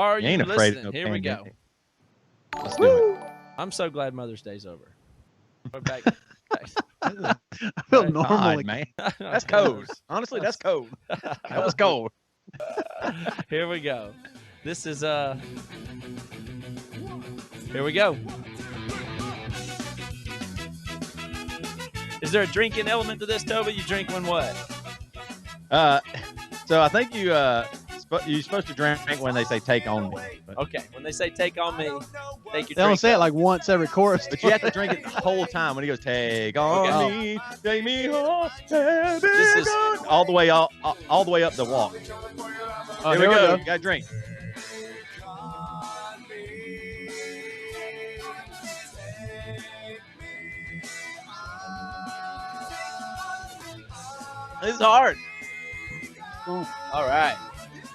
Are You ain't you afraid listening? of no Here we go. pandemic. Let's do it. I'm so glad Mother's Day's over. We're back. I feel normal. God, man. That's cold. Honestly, that's cold. That was cold. Here we go. This is here we go. Is there a drinking element to this, Toby? You drink when what? So I think you're supposed to drink when they say take on me. But, Okay, when they say take on me, take your They don't drink say it up. like once every chorus. but you have to drink it the whole time when he goes, take on me, take me home, This is- all the way all the way up the walk. Oh, Here we go. You got to drink. This is hard. Ooh, All right.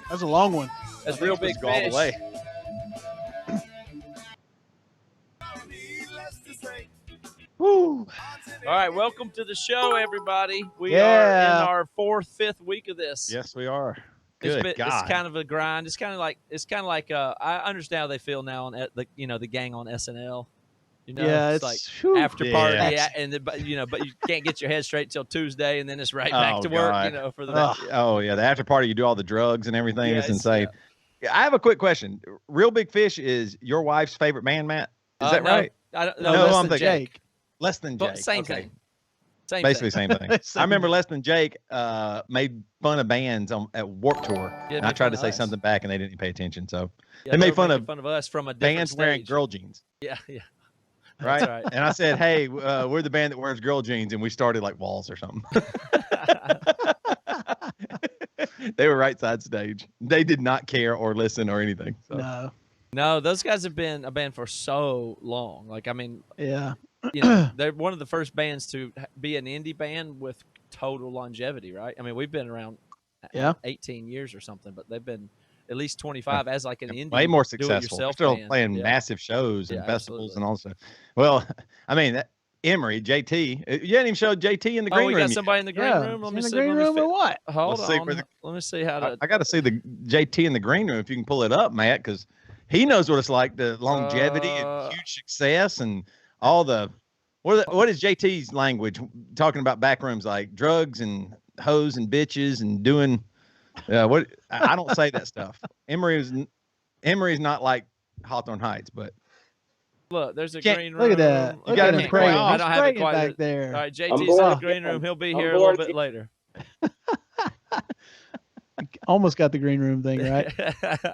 that's a long one. That's real big Go all fish. the way. Woo. All right, welcome to the show, everybody. We are Yeah. in our fifth week of this. Yes, we are. Good It's God. kind of a grind. It's kind of like I understand how they feel now on the gang on SNL. You know, Yeah, it's it's like whew. after party, Yeah. but you can't get your head straight till Tuesday, and then it's right back to work. God. For the Oh yeah, the after party you do all the drugs and everything. Yeah, it's it's- insane. Yeah, I have a quick question. Real Big Fish is your wife's favorite band, Matt? Is that no, right? I don't, No, no, No, less I'm than thinking- Jake. Less than But Jake. same Okay. thing. Same Basically thing. same thing. I remember Less Than Jake made fun of bands at Warped Tour. Yeah, And I made tried fun to of say us. something back and they didn't pay attention. So Yeah, they made were fun making of us from a different bands wearing stage. girl jeans. Yeah, yeah. Right? That's right. And I said, hey, we're the band that wears girl jeans, and we started like Walls or something. They were right side stage. They did not care or listen or anything. So. No. No, those guys have been a band for so long. Like, I mean, Yeah. they're one of the first bands to be an indie band with total longevity, right? I mean, we've been around 18 years or something, but they've been at least 25 as like an indie, Way more do it successful. They're yourself still band. playing Yeah. massive shows and Yeah, festivals absolutely. and all that stuff. Well, I mean, Emery, JT, you hadn't even showed JT in the Oh, green we room got yet. somebody in the green Yeah. room. Let in me the see. green room or what? Hold Let's see on. where the- Let me see how to. I got to see the JT in the green room if you can pull it up, Matt, because he knows what it's like, the longevity and huge success and all the what is JT's language talking about back rooms, like drugs and hoes and bitches and doing what I don't say that stuff. Emery's not like Hawthorne Heights, but Look, there's a Can't- green room. Look at that. You Look got at him him praying. praying. I He's don't have it praying quite back yet. there. All right, JT's I'm in the born. green room. He'll be I'm here a little born. bit later. Almost got the green room thing right.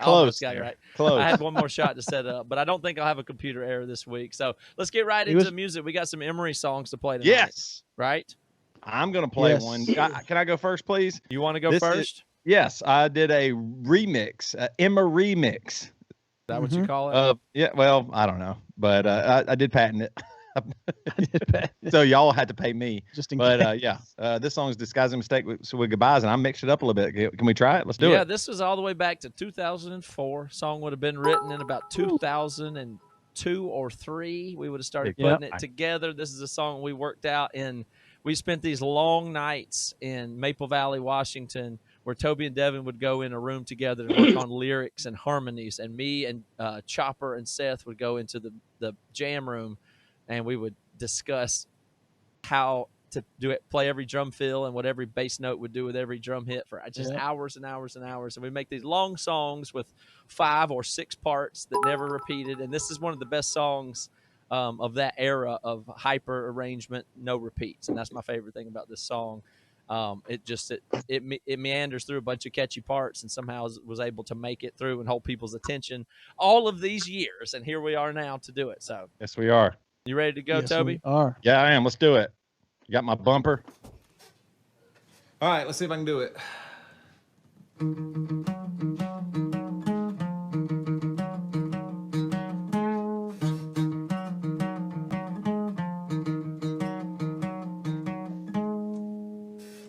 Almost got it there. right. Close. I had one more shot to set up, but I don't think I'll have a computer error this week. So let's get right He into was- music. We got some Emery songs to play tonight. Yes, Right? I'm gonna play Yes. one. Can I go first, please? You want to go This is- first? Yes, I did a remix, Emery mix. Is that what you call it? Yeah, well, I don't know, but I did patent it. So y'all had to pay me. Just in But case. yeah, this song's Disguising Mistake with Goodbyes, and I mixed it up a little bit. Can we try it? Let's do Yeah, it. this was all the way back to 2004. Song would have been written in about 2002 or 3. We would have started Yeah. putting it together. This is a song we worked out in. We spent these long nights in Maple Valley, Washington, where Toby and Devin would go in a room together and work on lyrics and harmonies. And me and Chopper and Seth would go into the jam room, and we would discuss how to do it, play every drum fill and what every bass note would do with every drum hit for just hours and hours and hours. And we make these long songs with 5 or 6 parts that never repeated. And this is one of the best songs of that era of hyper arrangement, no repeats. And that's my favorite thing about this song. It meanders through a bunch of catchy parts and somehow was able to make it through and hold people's attention all of these years. And here we are now to do it. So Yes, we are. you ready to go, Yes, Toby? we are. Yeah, I am. Let's do it. You got my bumper. All right, let's see if I can do it.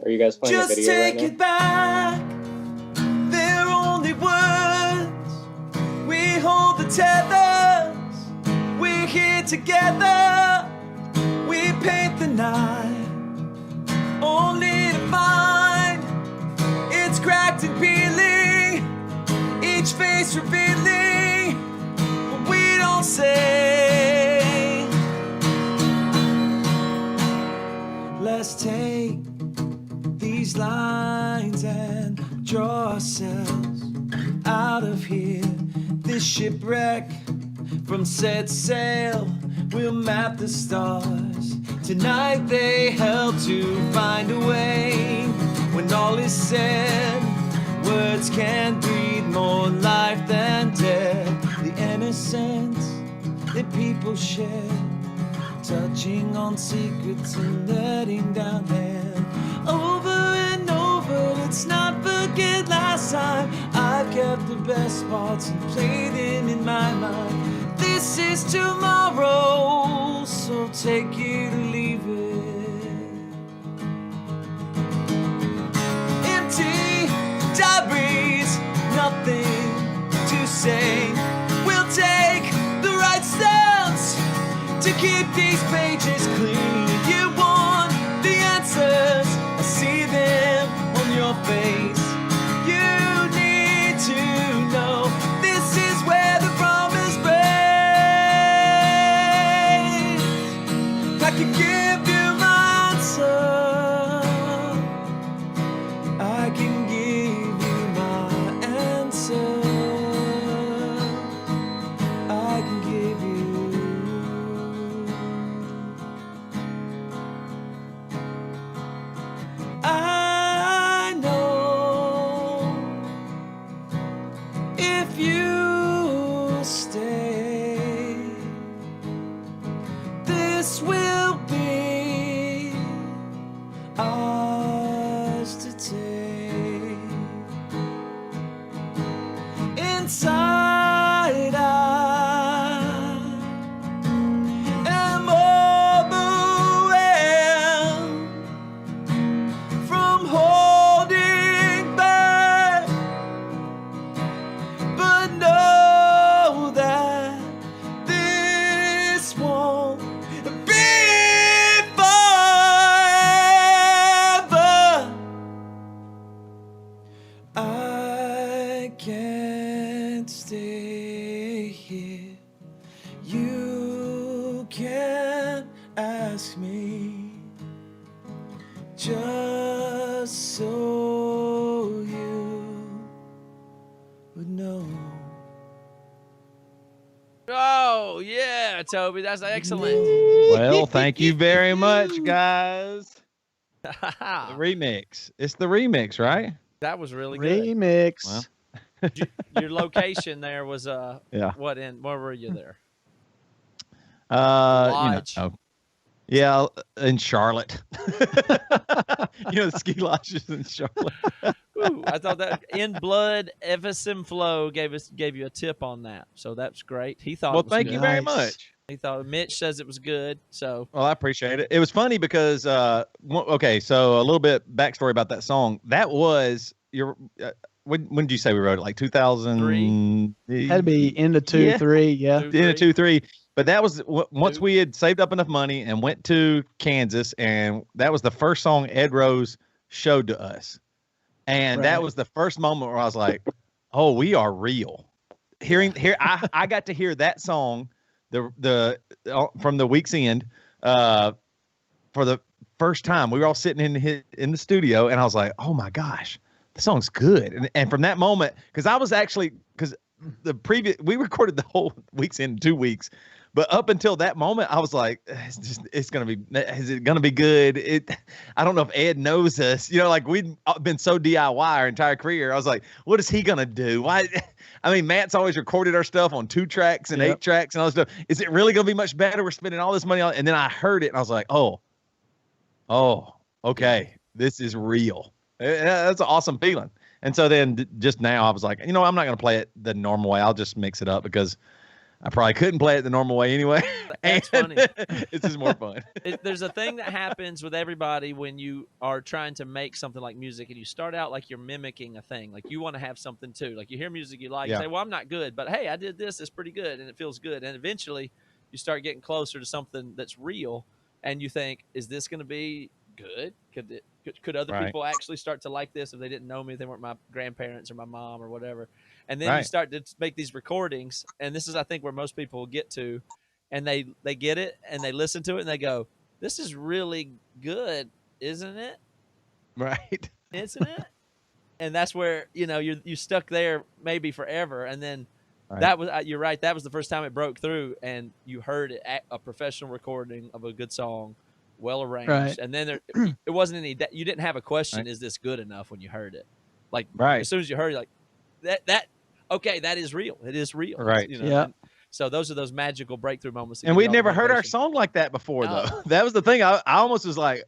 Are you guys playing a Just video take right it back. They're only words. We hold the tethers. We're here together. We paint the night, only to find it's cracked and peeling. Each face revealing what we don't say. Let's take these lines and draw ourselves out of here. This shipwreck from set sail, we'll map the stars. Tonight they help to find a way. When all is said, words can breathe more life than death. The innocence that people share, touching on secrets and letting down hand. Over and over, let's not forget last time. I've kept the best parts and played them in my mind. This is tomorrow, so take it or leave it. Empty diaries, nothing to say. We'll take the right steps to keep these pages clean. You want the answers, I see them on your face. You need to know this is where the promise breaks. I can give you my answer. I can give you my answer. I can give you. I know if you stay, this will be ours to take. Inside I am overwhelmed from holding back, but know that this won't be forever. I can't stay here. You can ask me, just so you would know. Oh yeah, Toby, that's excellent. Well, thank you very much, guys. The remix. It's the remix, right? That was really good. Remix. Well. Your location there was Yeah. where were you there? Lodge. Lodge. Yeah, in Charlotte. The ski lodges in Charlotte. Ooh, I thought that In Blood Everson Flow gave you a tip on that, so that's great. He thought. Well, it was thank good. you very Nice. much. He thought Mitch says it was good, so Well, I appreciate it. It was funny because, okay, so a little bit backstory about that song. That was your. When did you say we wrote it? Like 2003? Had to be into 2, Yeah. 3. Yeah. In a 2-3. But that was once we had saved up enough money and went to Kansas, and that was the first song Ed Rose showed to us. And that Right. was the first moment where I was like, "Oh, we are real." I got to hear that song, the from the Week's End, for the first time. We were all sitting in the studio, and I was like, "Oh my gosh, the song's good." And from that moment, because we recorded the whole Week's End in 2 weeks. But up until that moment, I was like, is it going to be good? I don't know if Ed knows us. Like we'd been so DIY our entire career. I was like, what is he going to do? Why? I mean, Matt's always recorded our stuff on 2 tracks and 8 tracks and all this stuff. Is it really going to be much better? We're spending all this money on it. And then I heard it and I was like, oh, okay, this is real. That's an awesome feeling. And so then just now I was like, I'm not going to play it the normal way. I'll just mix it up because I probably couldn't play it the normal way anyway. That's funny. It's just more fun. There's a thing that happens with everybody when you are trying to make something like music, and you start out like you're mimicking a thing. Like you want to have something too. Like you hear music you like, you say, well, I'm not good, but hey, I did this. It's pretty good, and it feels good. And eventually you start getting closer to something that's real, and you think, is this going to be good? Could other people actually start to like this if they didn't know me, if they weren't my grandparents or my mom or whatever? And then you start to make these recordings, and this is, I think, where most people will get to, and they get it, and they listen to it, and they go, this is really good, isn't it? Right. Isn't it? And that's where, you stuck there maybe forever. And then you're right, that was the first time it broke through, and you heard it at a professional recording of a good song, well arranged. Right. And then it wasn't you didn't have a question, is this good enough when you heard it? Like, as soon as you heard it, like, okay, that is real. It is real. Right. Yeah. So those are those magical breakthrough moments. And we'd never heard our song like that before, though. That was the thing. I almost was like,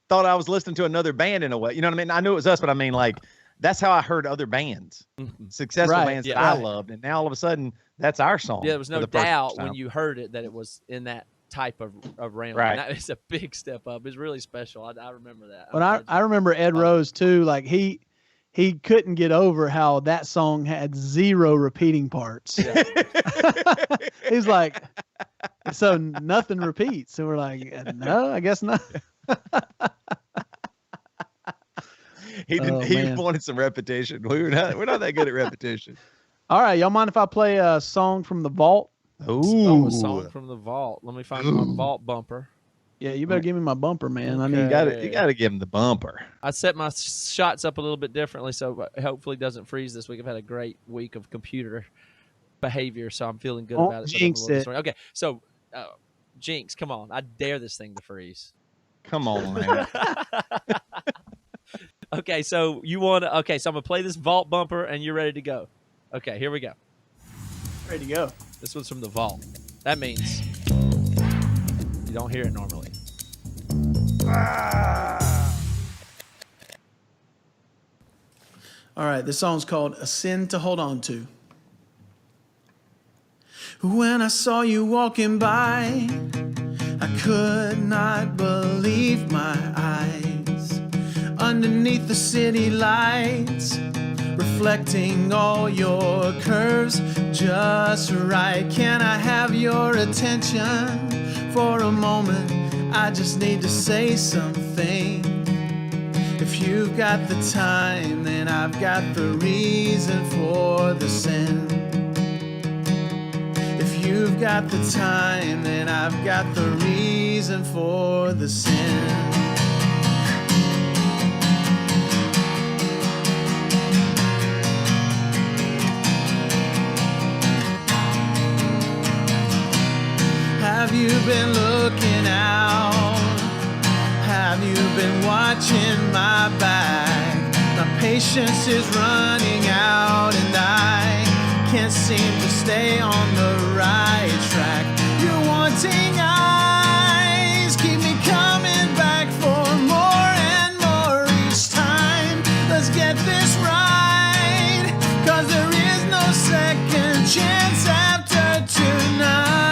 thought I was listening to another band in a way. You know what I mean? I knew it was us, but I mean, like, that's how I heard other bands, successful bands that I loved. And now all of a sudden, that's our song. Yeah, there was no doubt when you heard it that it was in that type of realm. Right. And it's a big step up. It's really special. I remember that. But I remember Ed Rose too. Like he couldn't get over how that song had 0 repeating parts. Yeah. He's like, so nothing repeats. So we're like, no, I guess not. He wanted some repetition. We're not that good at repetition. All right, y'all mind if I play a song from the vault? Ooh, a song from the vault. Let me find my vault bumper. Yeah, you better give me my bumper, man. Okay. You got to give him the bumper. I set my shots up a little bit differently, so hopefully it doesn't freeze this week. I've had a great week of computer behavior, so I'm feeling good about it. Jinx it. Okay, so Jinx, come on. I dare this thing to freeze. Come on, man. Okay, so so I'm going to play this vault bumper, and you're ready to go. Okay, here we go. Ready to go. This one's from the vault. That means you don't hear it normally. All right, this song's called A Sin to Hold On To. When I saw you walking by, I could not believe my eyes. Underneath the city lights, reflecting all your curves just right. Can I have your attention for a moment? I just need to say something. If you've got the time, then I've got the reason for the sin. If you've got the time, then I've got the reason for the sin. Have you been looking out? Have you been watching my back? My patience is running out and I can't seem to stay on the right track. You're wanting eyes, keep me coming back for more and more each time. Let's get this right, 'cause there is no second chance after tonight.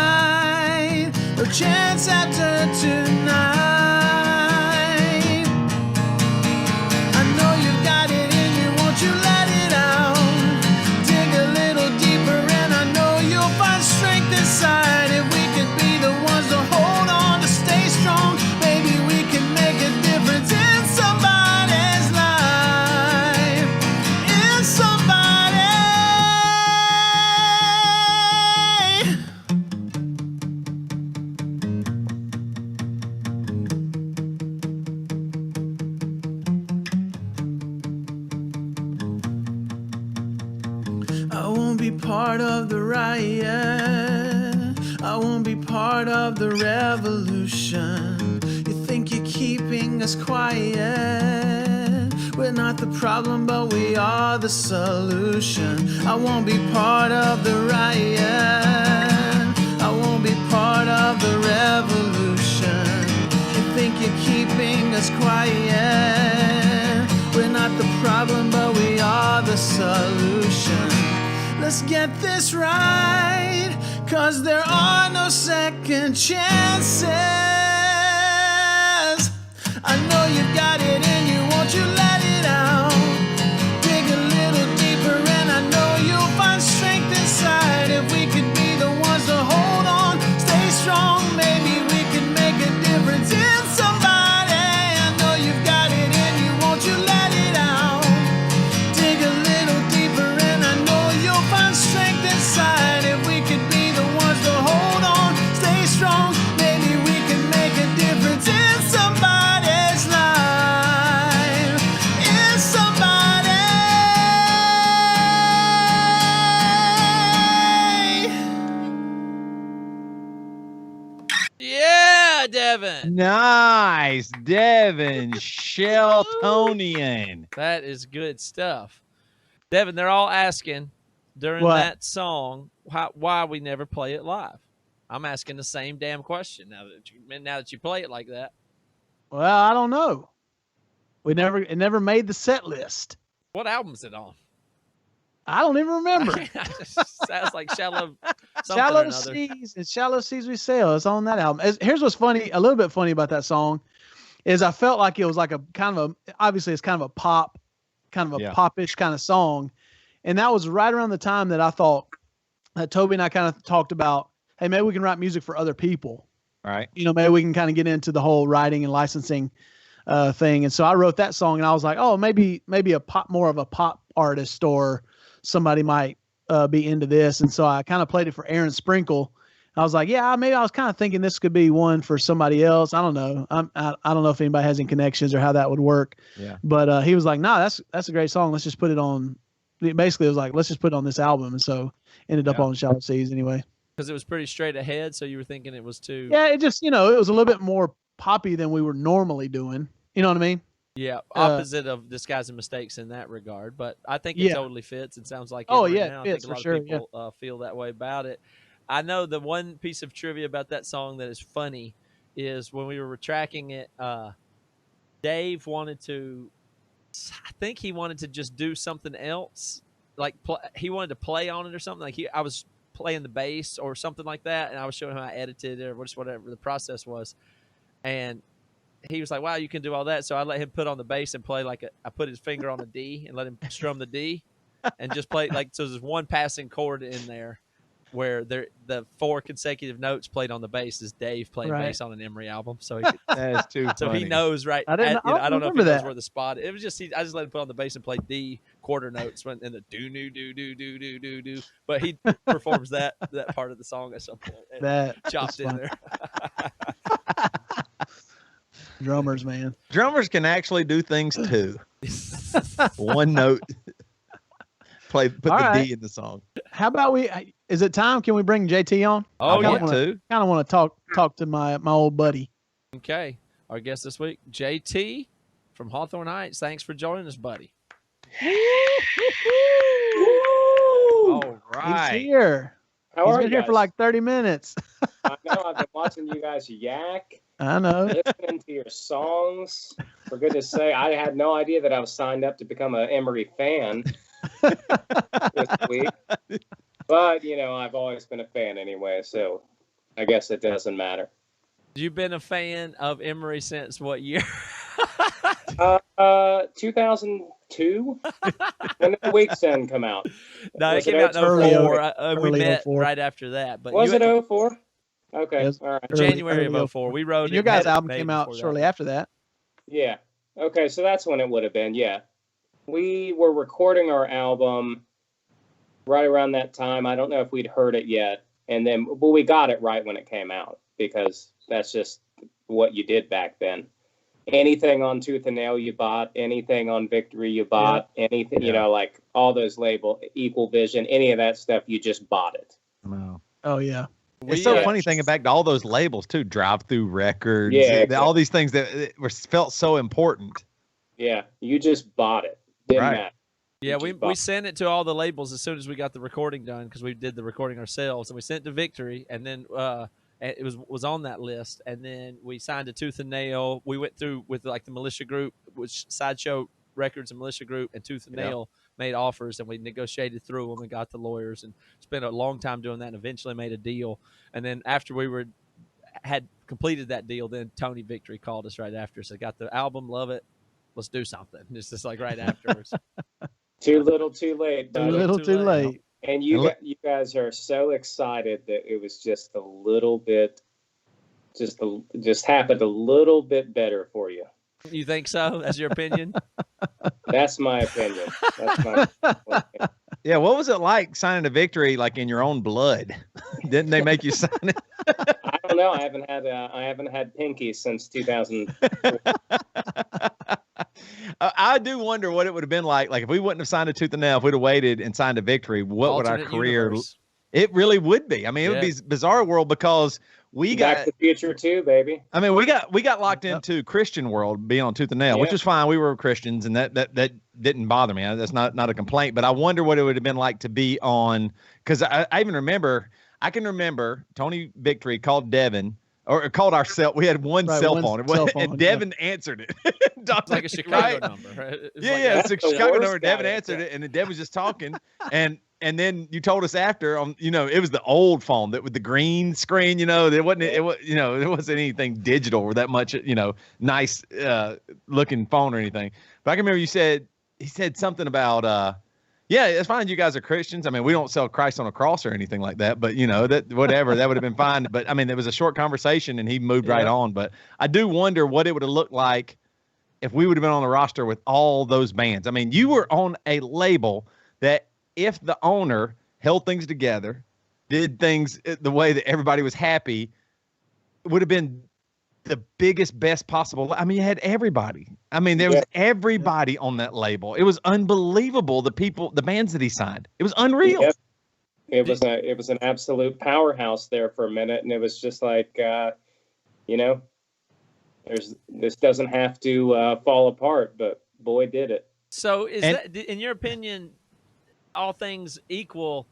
No chance after tonight. Part of the riot, I won't be part of the revolution. You think you're keeping us quiet? We're not the problem, but we are the solution. I won't be part of the riot, I won't be part of the revolution. You think you're keeping us quiet? We're not the problem, but we are the solution. Let's get this right, 'cause there are no second chances. I know you've got it in you, won't you let it out? Dig a little deeper and I know you'll find strength inside. If we could be the ones to hold on, stay strong, maybe we can make a difference in somebody. I know you've got it in you, won't you let it out? Dig a little deeper and I know by Devin. Nice, Devin Sheltonian. That is good stuff. Devin, they're all asking during What? that song why we never play it live. I'm asking the same damn question now that you play it like that. Well, I don't know. It never made the set list. What album is it on? I don't even remember. Sounds like Shallow Shallow Seas and Shallow Seas We Sail. It's on that album. Here's what's funny, a little bit funny about that song, is I felt like it was like a kind of obviously it's kind of a pop, kind of a popish kind of song, and that was right around the time that I thought that Toby and I kind of talked about, hey, maybe we can write music for other people. Right. Maybe we can kind of get into the whole writing and licensing thing. And so I wrote that song, and I was like, oh, maybe more of a pop artist or somebody might be into this. And so I kind of played it for Aaron Sprinkle. I was like, yeah, maybe I was kind of thinking this could be one for somebody else. I don't know. I don't know if anybody has any connections or how that would work. Yeah. But he was like, nah, that's a great song. Let's just put it on. Basically, it was like, let's just put it on this album. And so ended up on Shallow Seas anyway. Because it was pretty straight ahead, so you were thinking it was too. Yeah, it just, it was a little bit more poppy than we were normally doing. You know what I mean? Yeah, opposite of Disguise and Mistakes in that regard, but I think it totally fits. It sounds like it now. fits I think a lot for sure. of people feel that way about it. I know the one piece of trivia about that song that is funny is when we were tracking it, Dave wanted to, I think he wanted to just do something else, like he wanted to play on it or something. Like I was playing the bass or something like that, and I was showing him how I edited it or just whatever the process was, and he was like, wow, you can do all that. So I let him put on the bass and play I put his finger on the D and let him strum the D and just play so there's one passing chord in there where the 4 consecutive notes played on the bass is Dave playing bass on an Emery album. So that is too funny. So he knows, right? I don't know if he knows where the spot. It was just I just let him put on the bass and play D quarter notes and the do do. But he performs that part of the song at some point. That chopped in there. Drummers, man. Drummers can actually do things too. One note. Put the D in the song. How about is it time? Can we bring JT on? Oh, I want to. Kind of want to talk to my old buddy. Okay. Our guest this week, JT from Hawthorne Heights. Thanks for joining us, buddy. All right. He's here. How are He's been you here guys? for like 30 minutes. I know. I've been watching you guys yak, I know. listening to your songs. For goodness sake, I had no idea that I was signed up to become an Emery fan this week. But, I've always been a fan anyway, so I guess it doesn't matter. You've been a fan of Emery since what year? 2002? When did The Week's End come out? No, Was it came out in 04. early We met 04. right after that. But Was it 04? Okay, Yes. all right. January early of 04. We wrote And it. your guys' had it album made came out before shortly that. after that. Yeah. Okay, so that's when it would have been, yeah. We were recording our album right around that time. I don't know if we'd heard it yet. And then, well, we got it right when it came out because that's just what you did back then. Anything on Tooth and Nail you bought, anything on Victory you bought, anything, like all those labels, Equal Vision, any of that stuff, you just bought it. Wow. Oh, yeah. It's so funny thinking back to all those labels too, Drive-Through Records, all these things that felt so important. Yeah, you just bought it. Didn't matter. Yeah, we sent it to all the labels as soon as we got the recording done because we did the recording ourselves, and we sent it to Victory, and then it was on that list, and then we signed to Tooth and Nail. We went through with like the Militia Group, which Sideshow Records and Militia Group, and Tooth and Nail made offers, and we negotiated through them and got the lawyers and spent a long time doing that, and eventually made a deal. And then after we had completed that deal, then Tony Victory called us right after. So got the album, love it. Let's do something. It's just like right afterwards. Too little, too late. Too little, too late. And you guys are so excited that it was just a little bit, just happened a little bit better for you. You think so? That's your opinion? That's my opinion. That's my opinion. Yeah, what was it like signing a Victory like in your own blood? Didn't they make you sign it? I don't know. I haven't had pinky since 2004. I do wonder what it would have been like if we wouldn't have signed a Tooth and Nail, if we'd have waited and signed a Victory, what would our Alternate career universe. It really would be. I mean, it would be bizarre world because we Back got to the Future too, baby. I mean, we got locked into Christian world being on Tooth and Nail, which is fine. We were Christians, and that didn't bother me. That's not a complaint. But I wonder what it would have been like to be on, because I even remember. I can remember Tony Victory called Devin or called our cell. We had one cell phone, and Devin answered it. It's like a Chicago number, right? It's a Chicago number. Devin answered it, and then Devin was just talking, and then you told us after it was the old phone that with the green screen, there wasn't it wasn't anything digital or that much, nice looking phone or anything. But I can remember he said something about it's fine. You guys are Christians. I mean, we don't sell Christ on a cross or anything like that, but that whatever, that would have been fine. But I mean, it was a short conversation and he moved right on. But I do wonder what it would have looked like if we would have been on the roster with all those bands. I mean, you were on a label that if the owner held things together, did things the way that everybody was happy, it would have been the biggest, best possible. I mean, you had everybody. I mean, there was everybody on that label. It was unbelievable. The bands that he signed, it was unreal. Yep. It was an absolute powerhouse there for a minute, and it was just like, this doesn't have to fall apart, but boy, did it. So, that, in your opinion, all things equal,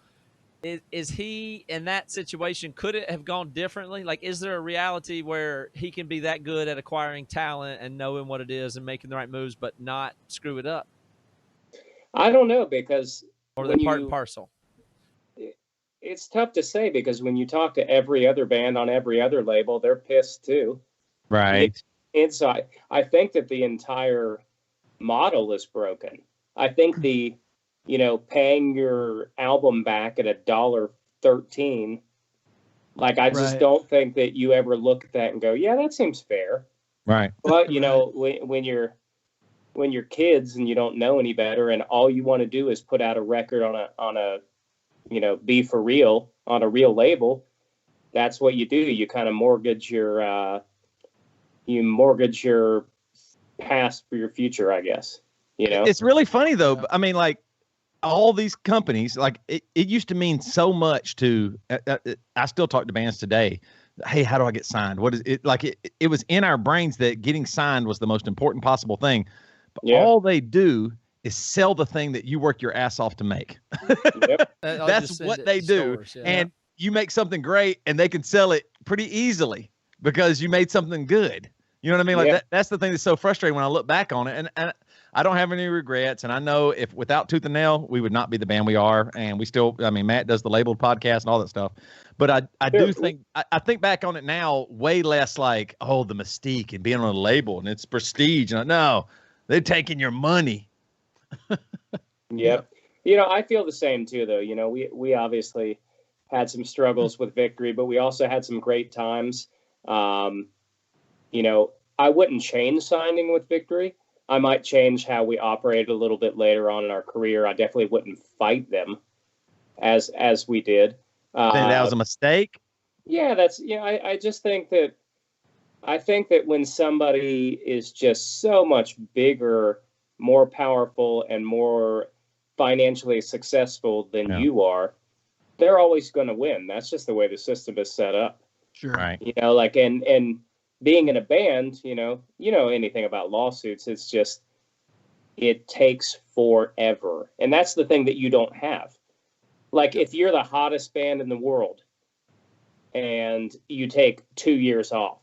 is he in that situation? Could it have gone differently? Like, is there a reality where he can be that good at acquiring talent and knowing what it is and making the right moves, but not screw it up? I don't know, because or the part and parcel. It's tough to say, because when you talk to every other band on every other label, they're pissed too. Right. Inside, I think that the entire model is broken. I think paying your album back at $1.13, like, I just don't think that you ever look at that and go, yeah, that seems fair. Right. But when you're kids and you don't know any better, and all you want to do is put out a record on a be for real on a real label, that's what you do. You kind of mortgage your past for your future, I guess. It's really funny though. I mean, like, all these companies, like it used to mean so much to, I still talk to bands today. Hey, how do I get signed? What is it? Like it was in our brains that getting signed was the most important possible thing. But all they do is sell the thing that you work your ass off to make. Yep. That's what they do. Stores, and you make something great and they can sell it pretty easily because you made something good. You know what I mean? Like that's the thing that's so frustrating when I look back on it. And I don't have any regrets. And I know if without Tooth and Nail, we would not be the band we are. And we still, I mean, Matt does the labeled podcast and all that stuff. But I do think, I think back on it now, way less like, oh, the mystique and being on a label and it's prestige. And no, they're taking your money. Yep. I feel the same too, though. We obviously had some struggles with Victory, but we also had some great times. I wouldn't change signing with Victory. I might change how we operated a little bit later on in our career. I definitely wouldn't fight them as we did. Think that was a mistake? Yeah, I just think that when somebody is just so much bigger, more powerful, and more financially successful than you are, they're always going to win. That's just the way the system is set up. Sure. Right. And being in a band, anything about lawsuits, it's just, it takes forever. And that's the thing that you don't have. Like, if you're the hottest band in the world and you take 2 years off,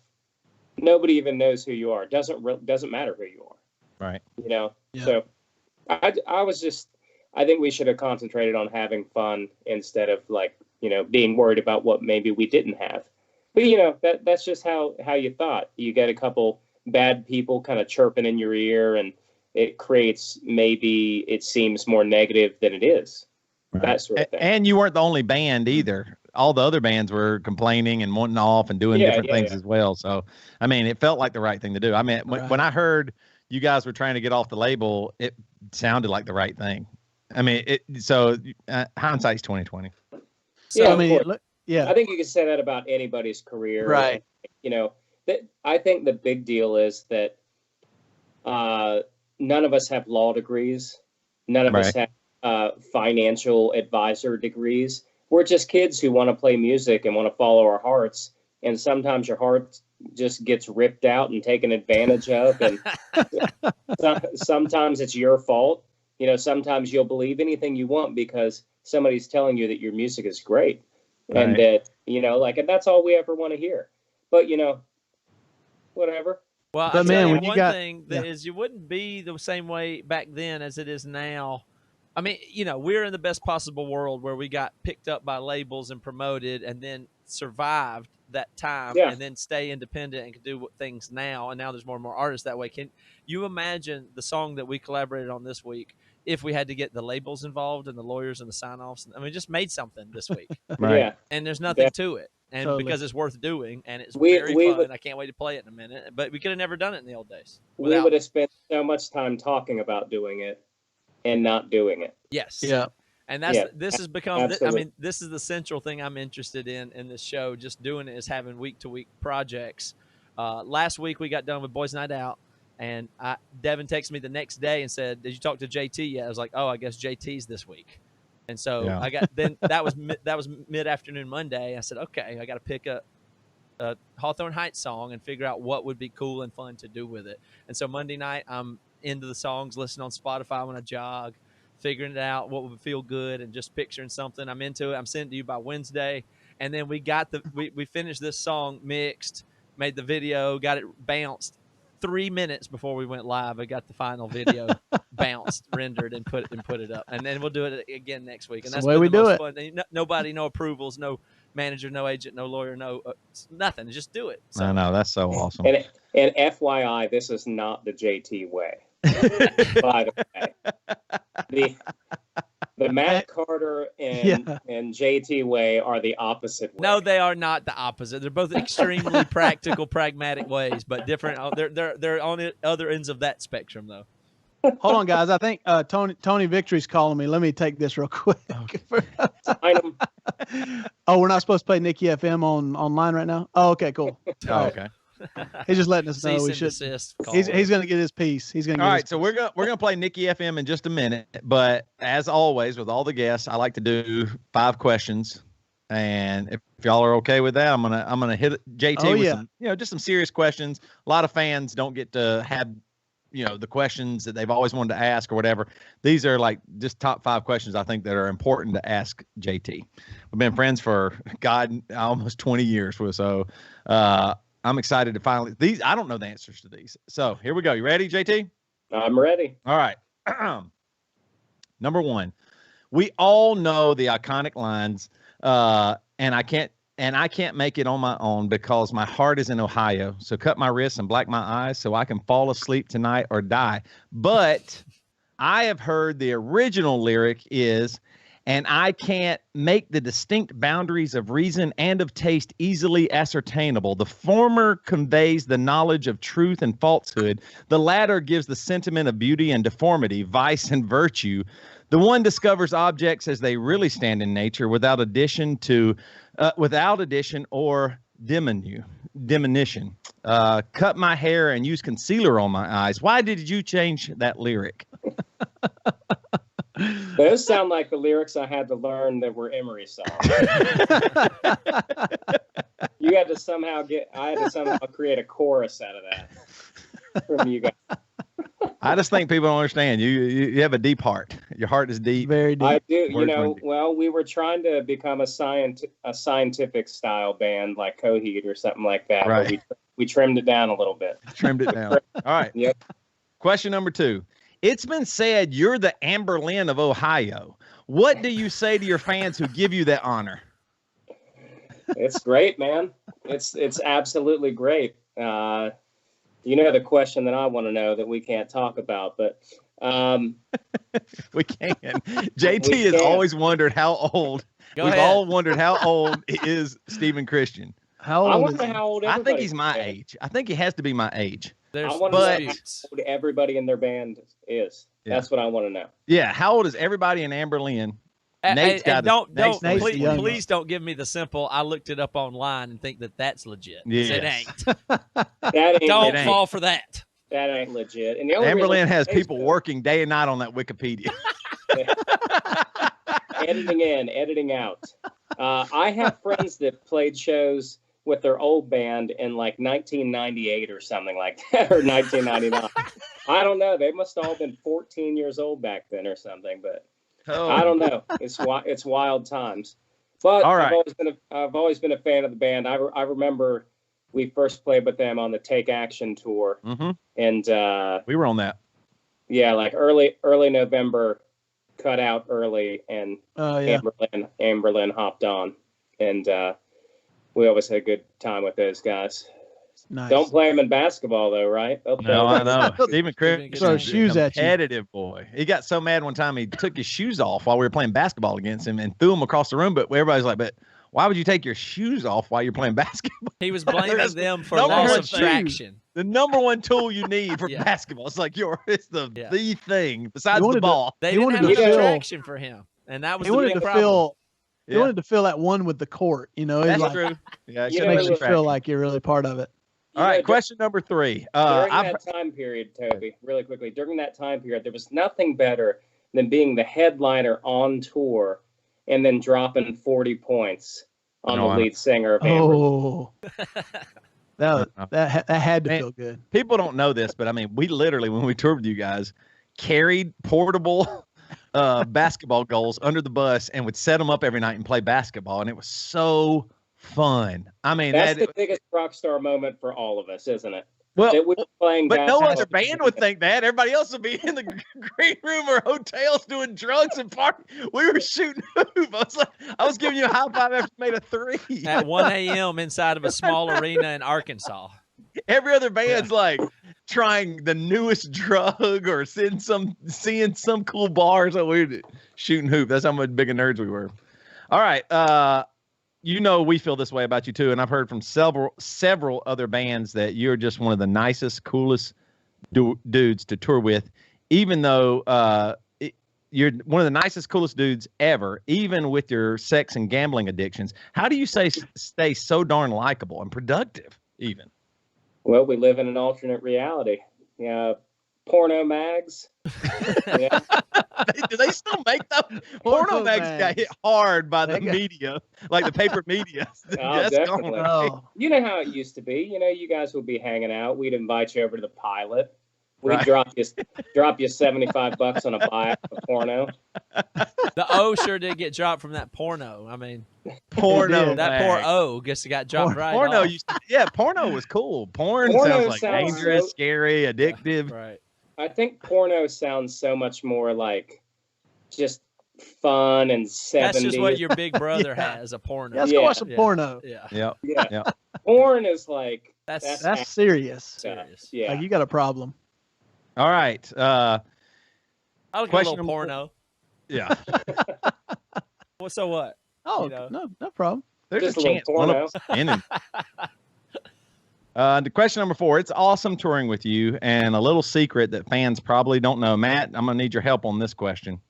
nobody even knows who you are. Doesn't matter who you are. Right. Yeah. So I think we should have concentrated on having fun instead of being worried about what maybe we didn't have. But that's just how you thought. You get a couple bad people kind of chirping in your ear, and it creates, maybe it seems more negative than it is. Right. That sort of thing. And you weren't the only band either. All the other bands were complaining and wanting off and doing different things as well. So, I mean, it felt like the right thing to do. I mean, when I heard you guys were trying to get off the label, it sounded like the right thing. I mean, hindsight's 20/20. So, I mean, I think you can say that about anybody's career. Right. I think the big deal is that none of us have law degrees. None of us have financial advisor degrees. we're just kids who want to play music and want to follow our hearts. And sometimes your heart just gets ripped out and taken advantage of. And sometimes it's your fault. You know, sometimes you'll believe anything you want because somebody's telling you that your music is great. Right. And that, you know, like, and that's all we ever want to hear. But, you know, whatever. Well, but man, when one you got, thing that is, you wouldn't be the same way back then as it is now. I mean, you know, we're in the best possible world where we got picked up by labels and promoted and then survived that time and then stay independent and can do things now. And now there's more and more artists that way. Can you imagine the song that we collaborated on this week if we had to get the labels involved and the lawyers and the sign-offs? I mean, we just made something this week. Right. Yeah. And there's nothing to it. And Totally. Because it's worth doing and it's very fun. I can't wait to play it in a minute. But we could have never done it in the old days. We would have spent so much time talking about doing it and not doing it. Yes. Yeah. And this has become, absolutely. I mean, this is the central thing I'm interested in this show. Just doing it is having week-to-week projects. Last week we got done with Boys Night Out, and Devin texted me the next day and said, "Did you talk to JT yet?" I was like, "Oh, I guess JT's this week." And so I got that was mid-afternoon Monday. I said, "Okay, I got to pick a Hawthorne Heights song and figure out what would be cool and fun to do with it." And so Monday night I'm into the songs, listening on Spotify when I jog, figuring it out, what would feel good, and just picturing something. I'm into it. I'm sending it to you by Wednesday. And then we finished this song mixed, made the video, got it bounced 3 minutes before we went live. I got the final video bounced, rendered, and put it up. And then we'll do it again next week. And that's the way we do it. fun. Nobody, no approvals, no manager, no agent, no lawyer, no nothing. Just do it. So, I know, that's so awesome. And FYI, this is not the JT way. By the way, the Matt Carter and JT way are the opposite way. No, they are not the opposite. They're both extremely practical, pragmatic ways, but different. They're on the other ends of that spectrum, though. Hold on, guys. I think Tony Victory's calling me. Let me take this real quick. Oh, we're not supposed to play Nicky FM online right now? Oh, okay, cool. Oh, okay. He's just letting us know we should. He's going to get his piece. He's going to. All right, so we're gonna play Nicky FM in just a minute, but as always with all the guests, I like to do 5 questions, and if y'all are okay with that, I'm gonna hit JT with some, just some serious questions. A lot of fans don't get to have, the questions that they've always wanted to ask or whatever. These are like just top 5 questions I think that are important to ask JT. We've been friends for almost 20 years, so. I'm excited to finally I don't know the answers to these. So here we go. You ready, JT? I'm ready. All right. Number 1, we all know the iconic lines, and I can't make it on my own because my heart is in Ohio. So cut my wrists and black my eyes so I can fall asleep tonight or die. But I have heard the original lyric is, and I can't make the distinct boundaries of reason and of taste easily ascertainable. The former conveys the knowledge of truth and falsehood. The latter gives the sentiment of beauty and deformity, vice and virtue. The one discovers objects as they really stand in nature without addition or diminution. Cut my hair and use concealer on my eyes. Why did you change that lyric? Those sound like the lyrics I had to learn that were Emery songs. I had to somehow create a chorus out of that from you guys. I just think people don't understand. You have a deep heart. Your heart is deep. Very deep. I do. Well, we were trying to become a scientific style band like Coheed or something like that. Right. But we trimmed it down a little bit. Trimmed it down. All right. Yep. Question number 2. It's been said you're the Amber Lynn of Ohio. What do you say to your fans who give you that honor? It's great, man. It's absolutely great. The question that I want to know that we can't talk about, but we can. JT has always wondered how old. All wondered how old is Stephen Christian. How old? I wonder how old. I think he's my age. I think he has to be my age. I want to know how old everybody in their band is. Yeah. That's what I want to know. Yeah, how old is everybody in Amber Lynn? Please don't give me the simple. I looked it up online and think that's legit. Yes. It ain't. Don't fall for that. That ain't legit. And Amber Lynn has people working day and night on that Wikipedia. Editing in, editing out. I have friends that played shows with their old band in like 1998 or something like that, or 1999. I don't know. They must have all been 14 years old back then or something, but I don't know. It's wild times. But All right. I've always been a fan of the band. I remember we first played with them on the Take Action tour, and we were on that. Yeah, like early November, cut out early, and Amberlin hopped on, and we always had a good time with those guys. Nice. Don't play them in basketball, though, right? No, I know. Stephen Chris Throw is shoes a at you. competitive boy. He got so mad one time he took his shoes off while we were playing basketball against him and threw them across the room. But everybody's like, "But why would you take your shoes off while you're playing basketball?" He was blaming them for number loss one of shoe. traction. The number one tool you need for basketball. It's like it's the thing besides the ball. They He didn't wanted have to enough fill- traction for him, and that was He the wanted big to problem. fill. He wanted to fill that one with the court. You know, That's like, true. Yeah, it makes you feel like you're really part of it. All right, question number 3. During that time period, Toby, really quickly, during that time period, there was nothing better than being the headliner on tour and then dropping 40 points on the lead singer of Amber. Oh, that had to feel good. People don't know this, but I mean, we literally, when we toured with you guys, carried portable basketball goals under the bus and would set them up every night and play basketball, and it was so fun. I mean, that's the biggest rock star moment for all of us, isn't it? Well, that we were playing but no basketball. other band would think that. Everybody else would be in the green room or hotels doing drugs and party. We were shooting hoop. I was giving you a high five after you made a 3 at 1 a.m. inside of a small arena in Arkansas. Every other band's like trying the newest drug or seeing some cool bars. So we were shooting hoop. That's how much big of nerds we were. All right. You know, we feel this way about you too, and I've heard from several other bands that you're just one of the nicest, coolest dudes to tour with, even though you're one of the nicest, coolest dudes ever, even with your sex and gambling addictions. How do you stay so darn likable and productive, even? Well, we live in an alternate reality. Yeah, porno mags. Yeah. Do they still make them? Porno mags got hit hard by the media, like the paper media. Oh, definitely. You know how it used to be. You know, you guys would be hanging out. We'd invite you over to the pilot. We'd drop you $75 on a buy of porno. The O sure did get dropped from that porno. I mean, porno. That poor O got dropped right porno off. Porno was cool. Porno sounds like dangerous, scary, addictive. Right. I think porno sounds so much more like just fun and 70s. That's just what your big brother has, a porno. Let's go watch some porno. Yeah. Porn is like that's serious. Yeah. Like you got a problem. All right. I'll get a little porno. Yeah. Well, so what? Oh, no problem. There's just a chance. Porno. The question number 4. It's awesome touring with you, and a little secret that fans probably don't know. Matt, I'm going to need your help on this question.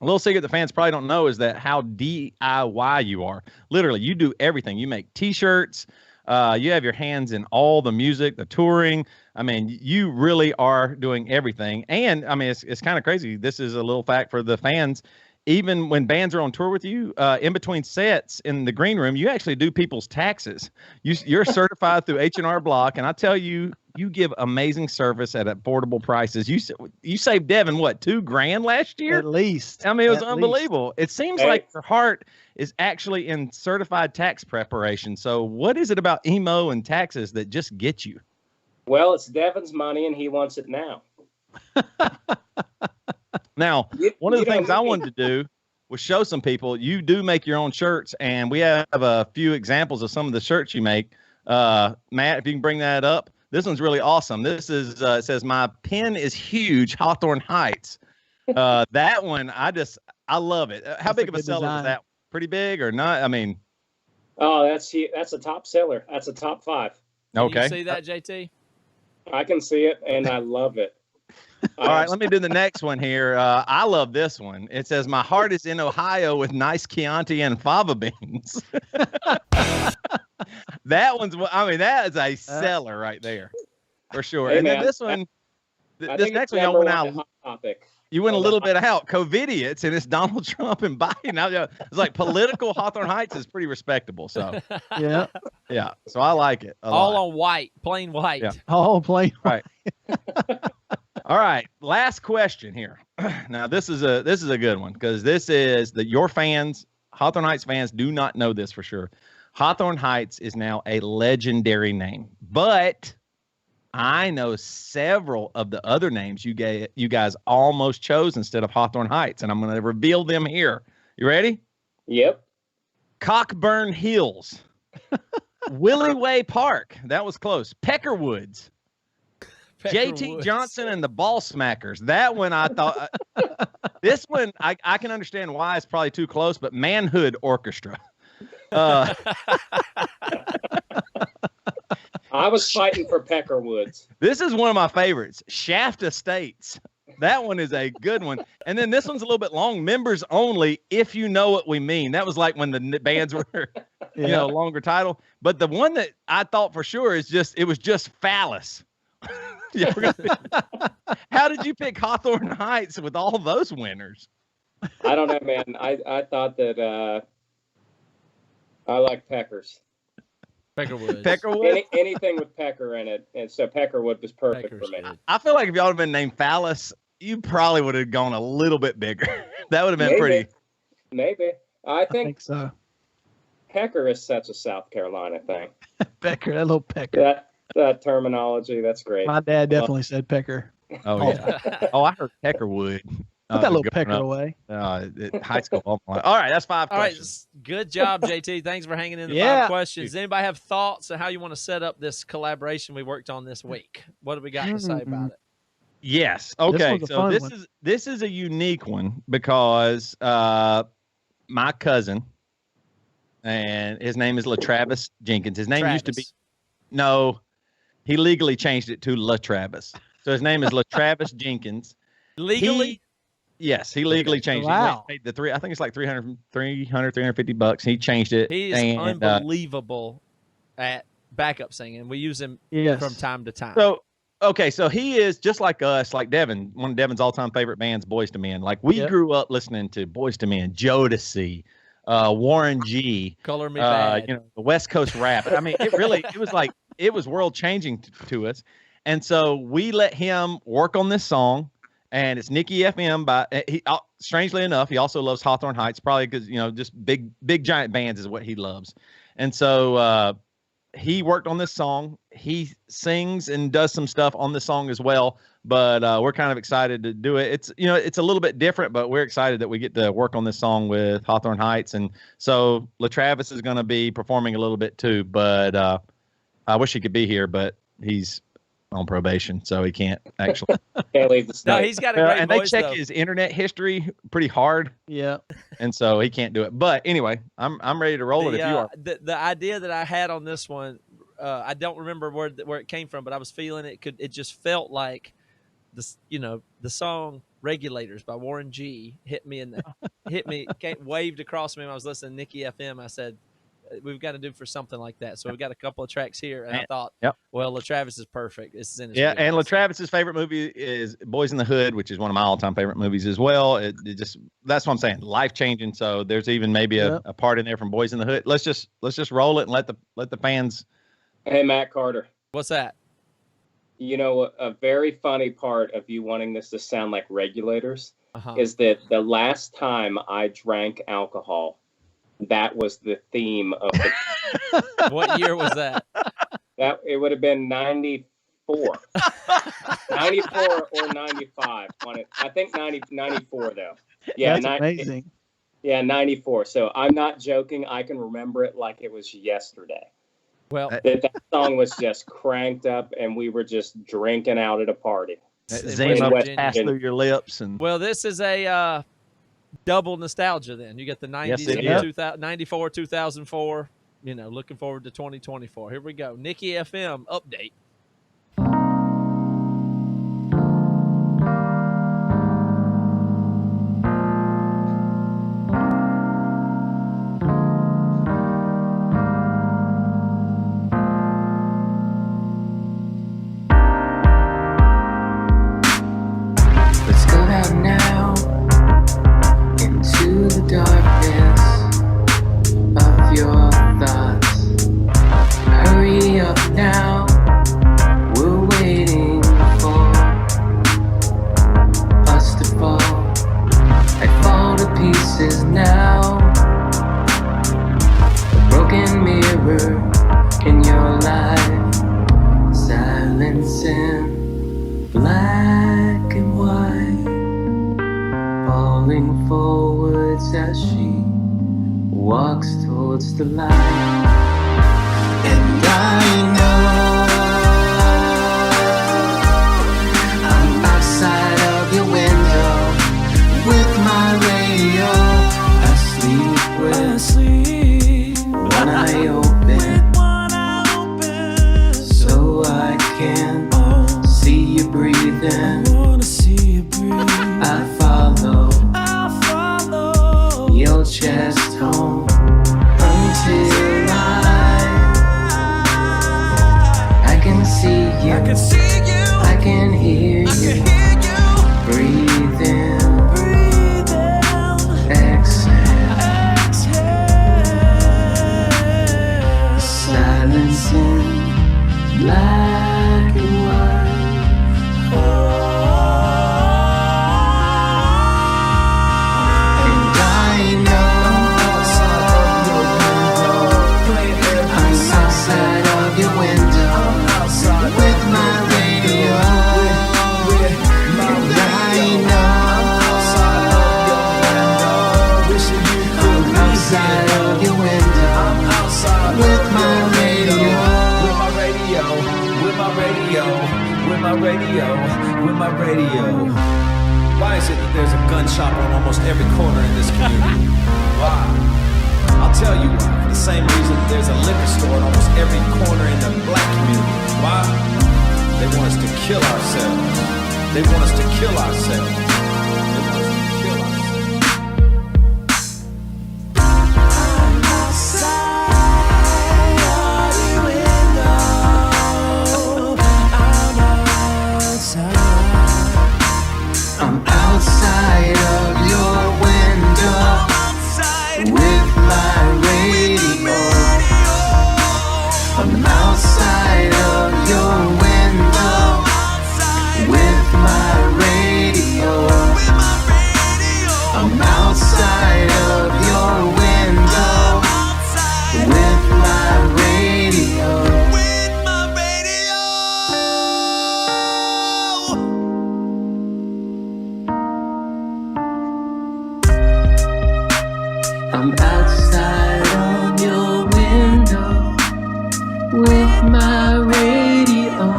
A little secret that fans probably don't know is that how DIY you are. Literally, you do everything. You make T-shirts. You have your hands in all the music, the touring. I mean, you really are doing everything. And, I mean, it's kind of crazy. This is a little fact for the fans. Even when bands are on tour with you, in between sets in the green room, you actually do people's taxes. You're certified through H&R Block, and I tell you, you give amazing service at affordable prices. You saved Devin what, $2,000 last year? At least. I mean, it was unbelievable. It seems like your heart is actually in certified tax preparation. So, what is it about emo and taxes that just get you? Well, it's Devin's money, and he wants it now. Now, one of the things I wanted to do was show some people you do make your own shirts, and we have a few examples of some of the shirts you make. Matt, if you can bring that up. This one's really awesome. This is it says, "My pen is huge, Hawthorne Heights." That one, I love it. How big of a seller is that? Pretty big or not? I mean, oh, that's a top seller. That's a top 5. Okay. Can you see that, JT? I can see it, and I love it. All right, let me do the next one here. I love this one. It says, "My heart is in Ohio with nice Chianti and fava beans." That one's, I mean, that is a seller right there for sure. Hey, and man, then this one, this next one, y'all y'all went out. Hot Topic. You went a little bit out. COVIDiots, and it's Donald Trump and Biden. Now, it's like political Hawthorne Heights is pretty respectable. So Yeah. yeah. So I like it. All on white, plain white. Yeah. Oh, plain. Right. All right. Last question here. Now this is a good one because this is your fans, Hawthorne Heights fans, do not know this for sure. Hawthorne Heights is now a legendary name, but I know several of the other names you guys almost chose instead of Hawthorne Heights, and I'm going to reveal them here. You ready? Yep. Cockburn Hills, Willie Way Park. That was close. Peckerwoods. JT Johnson and the Ball Smackers. That one I thought. This one I can understand why it's probably too close, but Manhood Orchestra. I was fighting for Peckerwoods. This is one of my favorites. Shaft Estates. That one is a good one. And then this one's a little bit long. Members only, if you know what we mean. That was like when the bands were, longer title. But the one that I thought for sure it was just Phallus. How did you pick Hawthorne Heights with all those winners? I don't know, man. I thought that I like Peckers. Peckerwood. Anything with Pecker in it, and so Peckerwood was perfect for me. I feel like if y'all had been named Phallus, you probably would have gone a little bit bigger. That would have been pretty. Maybe. I think so. Pecker is such a South Carolina thing. Pecker, that little Pecker. That terminology, that's great. My dad definitely said Pecker. Oh yeah. Oh, I heard Peckerwood. Put that little Pecker away. High school. All right, that's 5 questions. All right, good job, JT. Thanks for hanging in the 5 questions. Does anybody have thoughts on how you want to set up this collaboration we worked on this week? What have we got to say about it? Yes. Okay. So this is a unique one because my cousin, and his name is LaTravis Jenkins. His name used to be he legally changed it to LaTravis. So his name is LaTravis Jenkins. Legally? Yes, he legally changed it. Wow. He paid I think it's like $350. He changed it. He is unbelievable at backup singing. We use him from time to time. So he is just like us, like Devin, one of Devin's all-time favorite bands, Boyz II Men. Like we grew up listening to Boyz II Men, Jodeci, Warren G, Color Me Bad, the West Coast rap. I mean, it was world changing to us. And so we let him work on this song, and it's Nicky FM strangely enough, he also loves Hawthorne Heights, probably because, just big giant bands is what he loves. And so he worked on this song. He sings and does some stuff on the song as well, but we're kind of excited to do it. It's, it's a little bit different, but we're excited that we get to work on this song with Hawthorne Heights. And so LaTravis is going to be performing a little bit too, but I wish he could be here, but he's on probation, so he can't actually. Can't leave the state. No, he's got a great and voice, they check his internet history pretty hard. Yeah. And so he can't do it. But anyway, I'm ready to roll it if you are. The idea that I had on this one, I don't remember where it came from, but I was feeling it just felt like this, the song Regulators by Warren G waved across me when I was listening to Nicky FM. I said, we've got to do for something like that. So we've got a couple of tracks here, and I thought, well, LaTravis is perfect. It's in his wheelhouse. And LaTravis's favorite movie is Boys in the Hood, which is one of my all-time favorite movies as well. That's what I'm saying, life-changing. So there's even maybe a part in there from Boys in the Hood. Let's just roll it and let the fans. Hey, Matt Carter. What's that? A very funny part of you wanting this to sound like Regulators is that the last time I drank alcohol, that was the theme of the. What year was that? It would have been 94. 94 or 95. I think 94 though. Yeah, that's amazing. Yeah, 94. So I'm not joking. I can remember it like it was yesterday. Well, that song was just cranked up, and we were just drinking out at a party. Zima passed through your lips, and this is a double nostalgia. Then you get the 90s, 94, 2004. Looking forward to 2024. Here we go. Nicky FM update. Let's go out now. holds the light. And I know I'm outside of your window with my radio, asleep with one eye open, so I can see you breathing. I follow your chest home until I can see you, I can hear you breathing. Exhale. Silence in black and white. With my radio. Why is it that there's a gun shop on almost every corner in this community? Why? I'll tell you why. For the same reason there's a liquor store on almost every corner in the black community. Why? They want us to kill ourselves. They want us to kill ourselves. They want us to kill ourselves. I'm outside of your window with my radio. I'm outside of your window with my radio. I'm outside of your window with my radio. I'm outside of your window with my radio.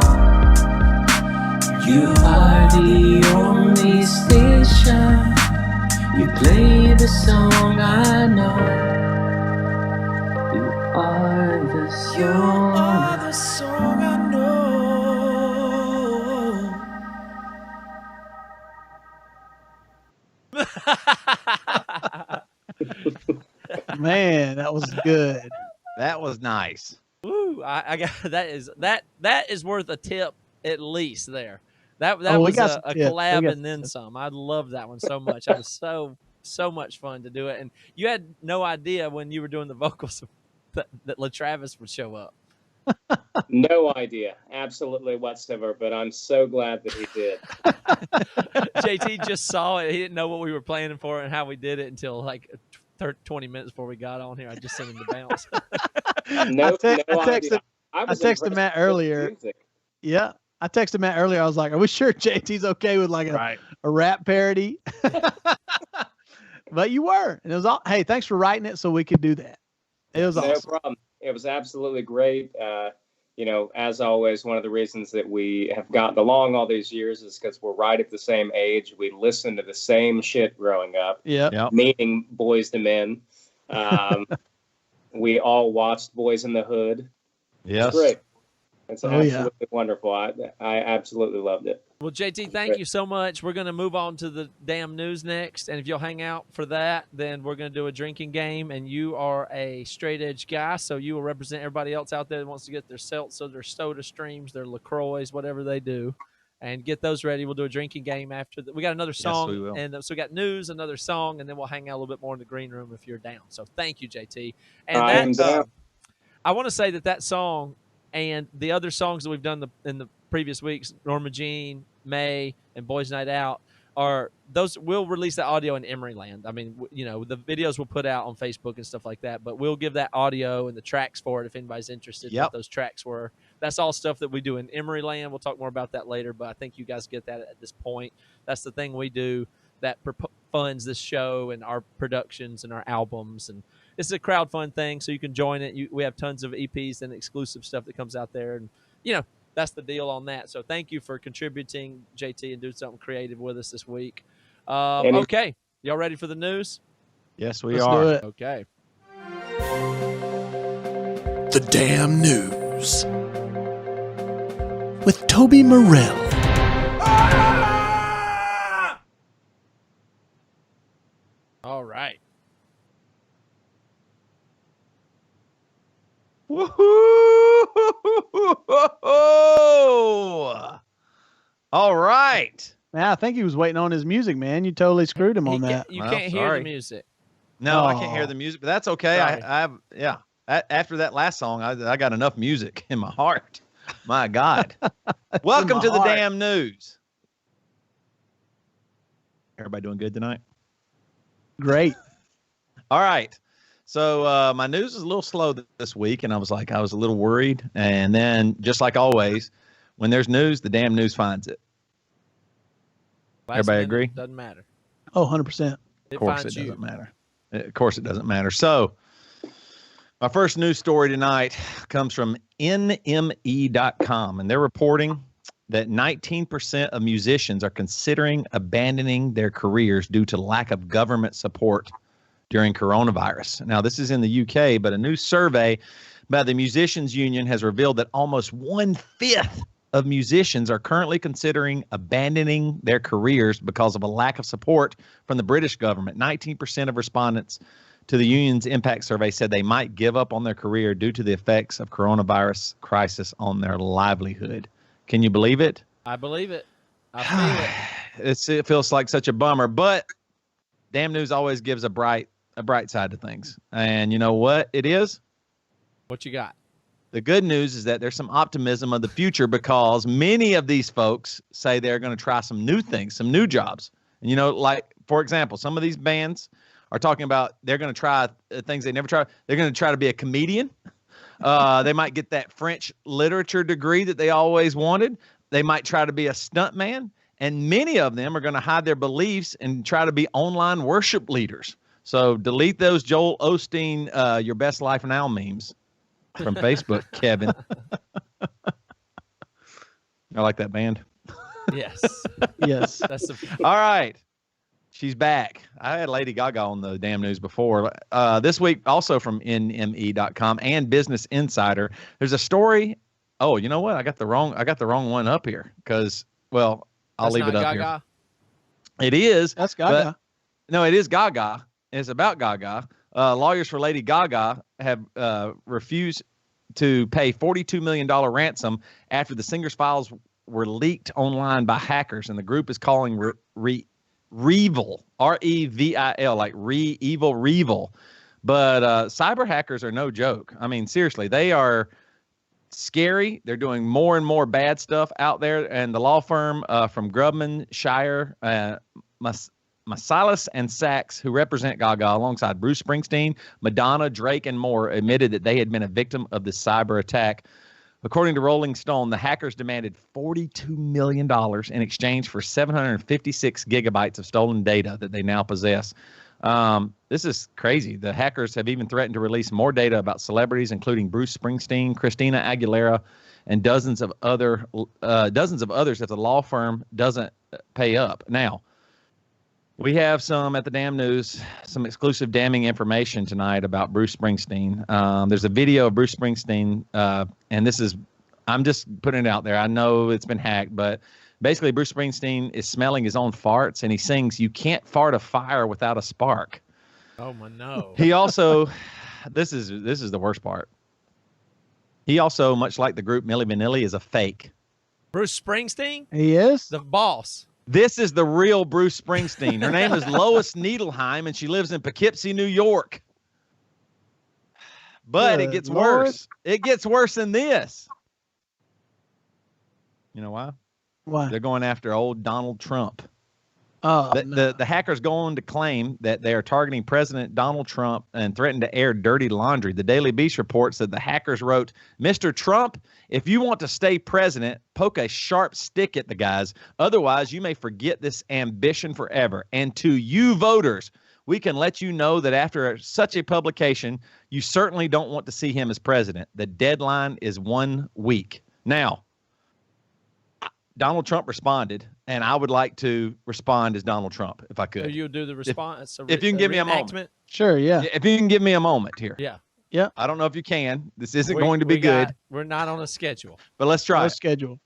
You are the only station. You play the song I know. You are the song. You are the song I know. Man, that was good. That was nice. Woo! I got that is worth a tip at least there. That we was got a some tips. collab We got and then some some. I love that one so much. It was so much fun to do it, and you had no idea when you were doing the vocals that LaTravis would show up. No idea, absolutely whatsoever. But I'm so glad that he did. JT just saw it. He didn't know what we were planning for and how we did it until like 20 minutes before we got on here. I just sent him the bounce. No texted, idea. I texted Matt earlier. Yeah. I texted Matt earlier. I was like, are we sure JT's okay with like a rap parody? But you were. And it was all, hey, thanks for writing it so we could do that. It was awesome. No problem. It was absolutely great. You know, as always, one of the reasons that we have gotten along all these years is because we're right at the same age. We listened to the same shit growing up. Yeah. Meaning Boys to Men. We all watched Boys in the Hood. Yes. It's great. It's absolutely wonderful. I absolutely loved it. Well, JT, thank you so much. We're going to move on to the damn news next. And if you'll hang out for that, then we're going to do a drinking game. And you are a straight edge guy, so you will represent everybody else out there that wants to get their seltzer, their soda streams, their LaCroix, whatever they do, and get those ready. We'll do a drinking game after that. We got another song. Yes, we will. And so we got news, another song, and then we'll hang out a little bit more in the green room if you're down. So thank you, JT. And I want to say that song and the other songs that we've done in the previous weeks, Norma Jean, May, and Boys Night Out, are those. We'll release the audio in Emery land. I mean, you know, the videos we'll put out on Facebook and stuff like that, but we'll give that audio and the tracks for it if anybody's interested in what those tracks were. That's all stuff that we do in Emery land. We'll talk more about that later, but I think you guys get that at this point. That's the thing we do that funds this show and our productions and our albums, and it's a crowdfund thing, so you can join it. We have tons of EPs and exclusive stuff that comes out there, and that's the deal on that. So thank you for contributing, JT, and doing something creative with us this week. Okay, y'all ready for the news? Yes, we Let's are. do it. Okay. The Damn News with Toby Morell. All right. Woohoo! All right. Yeah, I think he was waiting on his music, man. You totally screwed him on that. You Well, can't hear sorry. the music. No, I can't hear the music, but that's okay. Sorry. After that last song, I got enough music in my heart. My God. Welcome to the Damn News. Everybody doing good tonight? Great. All right. So my news is a little slow this week, and I was a little worried. And then, just like always, when there's news, the Damn News finds it. Everybody agree? Doesn't matter. Oh, 100%. Of course it doesn't matter. Of course it doesn't matter. So my first news story tonight comes from NME.com, and they're reporting that 19% of musicians are considering abandoning their careers due to lack of government support during coronavirus. Now, this is in the UK, but a new survey by the Musicians Union has revealed that almost 1/5 of musicians are currently considering abandoning their careers because of a lack of support from the British government. 19% of respondents to the union's impact survey said they might give up on their career due to the effects of coronavirus crisis on their livelihood. Can you believe it? I believe it. I feel it. It feels like such a bummer, but Damn News always gives a bright side to things. And you know what it is? What you got? The good news is that there's some optimism of the future because many of these folks say they're going to try some new things, some new jobs. And, like, for example, some of these bands are talking about they're going to try things they never tried. They're going to try to be a comedian. They might get that French literature degree that they always wanted. They might try to be a stuntman. And many of them are going to hide their beliefs and try to be online worship leaders. So delete those Joel Osteen, Your Best Life Now memes from Facebook, Kevin. I like that band. Yes. Yes. That's All right. She's back. I had Lady Gaga on the Damn News before. This week, also from NME.com and Business Insider, there's a story. Oh, you know what? I got the wrong one up here because, well, I'll leave it up Gaga. here. It is. That's Gaga. No, it is Gaga. It's about Gaga. Lawyers for Lady Gaga have refused to pay $42 million ransom after the singer's files were leaked online by hackers, and the group is calling Revil, R-E-V-I-L, like evil Revil. But cyber hackers are no joke. I mean, seriously, they are scary. They're doing more and more bad stuff out there. And the law firm from Grubman, Shire, Masilas and Sachs, who represent Gaga alongside Bruce Springsteen, Madonna, Drake, and more, admitted that they had been a victim of this cyber attack. According to Rolling Stone, the hackers demanded $42 million in exchange for 756 gigabytes of stolen data that they now possess. This is crazy. The hackers have even threatened to release more data about celebrities, including Bruce Springsteen, Christina Aguilera, and dozens of others if the law firm doesn't pay up. Now, we have some at the Damn News, some exclusive damning information tonight about Bruce Springsteen. There's a video of Bruce Springsteen, and I'm just putting it out there. I know it's been hacked, but basically Bruce Springsteen is smelling his own farts, and he sings, "You can't fart a fire without a spark." Oh, my no. He also, this is the worst part. He also, much like the group Milli Vanilli, is a fake. Bruce Springsteen? He is? The boss. This is the real Bruce Springsteen. Her name is Lois Needleheim, and she lives in Poughkeepsie, New York. But it gets worse. It gets worse than this. You know why? Why? They're going after old Donald Trump. Oh, The hackers go on to claim that they are targeting President Donald Trump and threaten to air dirty laundry. The Daily Beast reports that the hackers wrote, "Mr. Trump, if you want to stay president, poke a sharp stick at the guys. Otherwise, you may forget this ambition forever. And to you voters, we can let you know that after such a publication, you certainly don't want to see him as president. The deadline is 1 week. Now, Donald Trump responded, and I would like to respond as Donald Trump if I could. So you'll do the response. If you can give me a moment. Sure, yeah. If you can give me a moment here. Yeah. Yeah. I don't know if you can. This isn't going to be good. We're not on a schedule. But let's try. No it. schedule.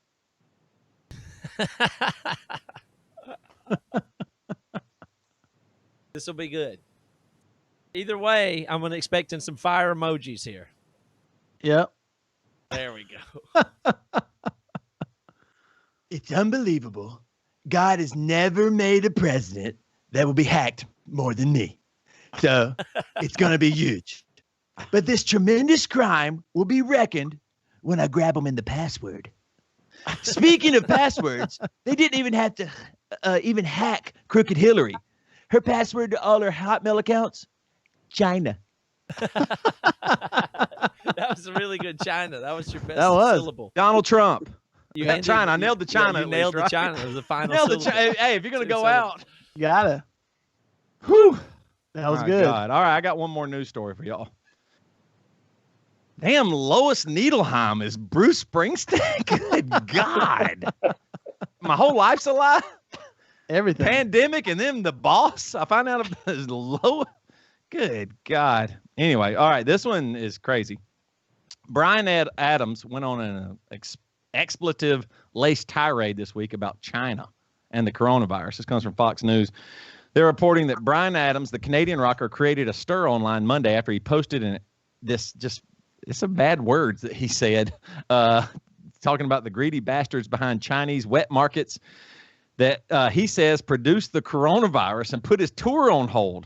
This will be good. Either way, I'm expecting some fire emojis here. Yep. There we go. It's unbelievable. God has never made a president that will be hacked more than me. So it's going to be huge. But this tremendous crime will be reckoned when I grab them in the password. Speaking of passwords, they didn't even have to even hack Crooked Hillary. Her password to all her Hotmail accounts, China. That was a really good China. That was your best syllable. Donald Trump. You had China. I nailed the China. You nailed the China. It was the final syllable. Hey, if you're going to go out. You gotta. Whew. That was My good. God. All right, I got one more news story for y'all. Damn, Lois Needleheim is Bruce Springsteen. Good God. My whole life's a lie. Everything. Pandemic and then the boss. I find out about his low. Good God. Anyway, all right, this one is crazy. Brian Adams went on an expletive-laced tirade this week about China and the coronavirus. This comes from Fox News. They're reporting that Brian Adams, the Canadian rocker, created a stir online Monday after he posted it's some bad words that he said, talking about the greedy bastards behind Chinese wet markets that he says produced the coronavirus and put his tour on hold.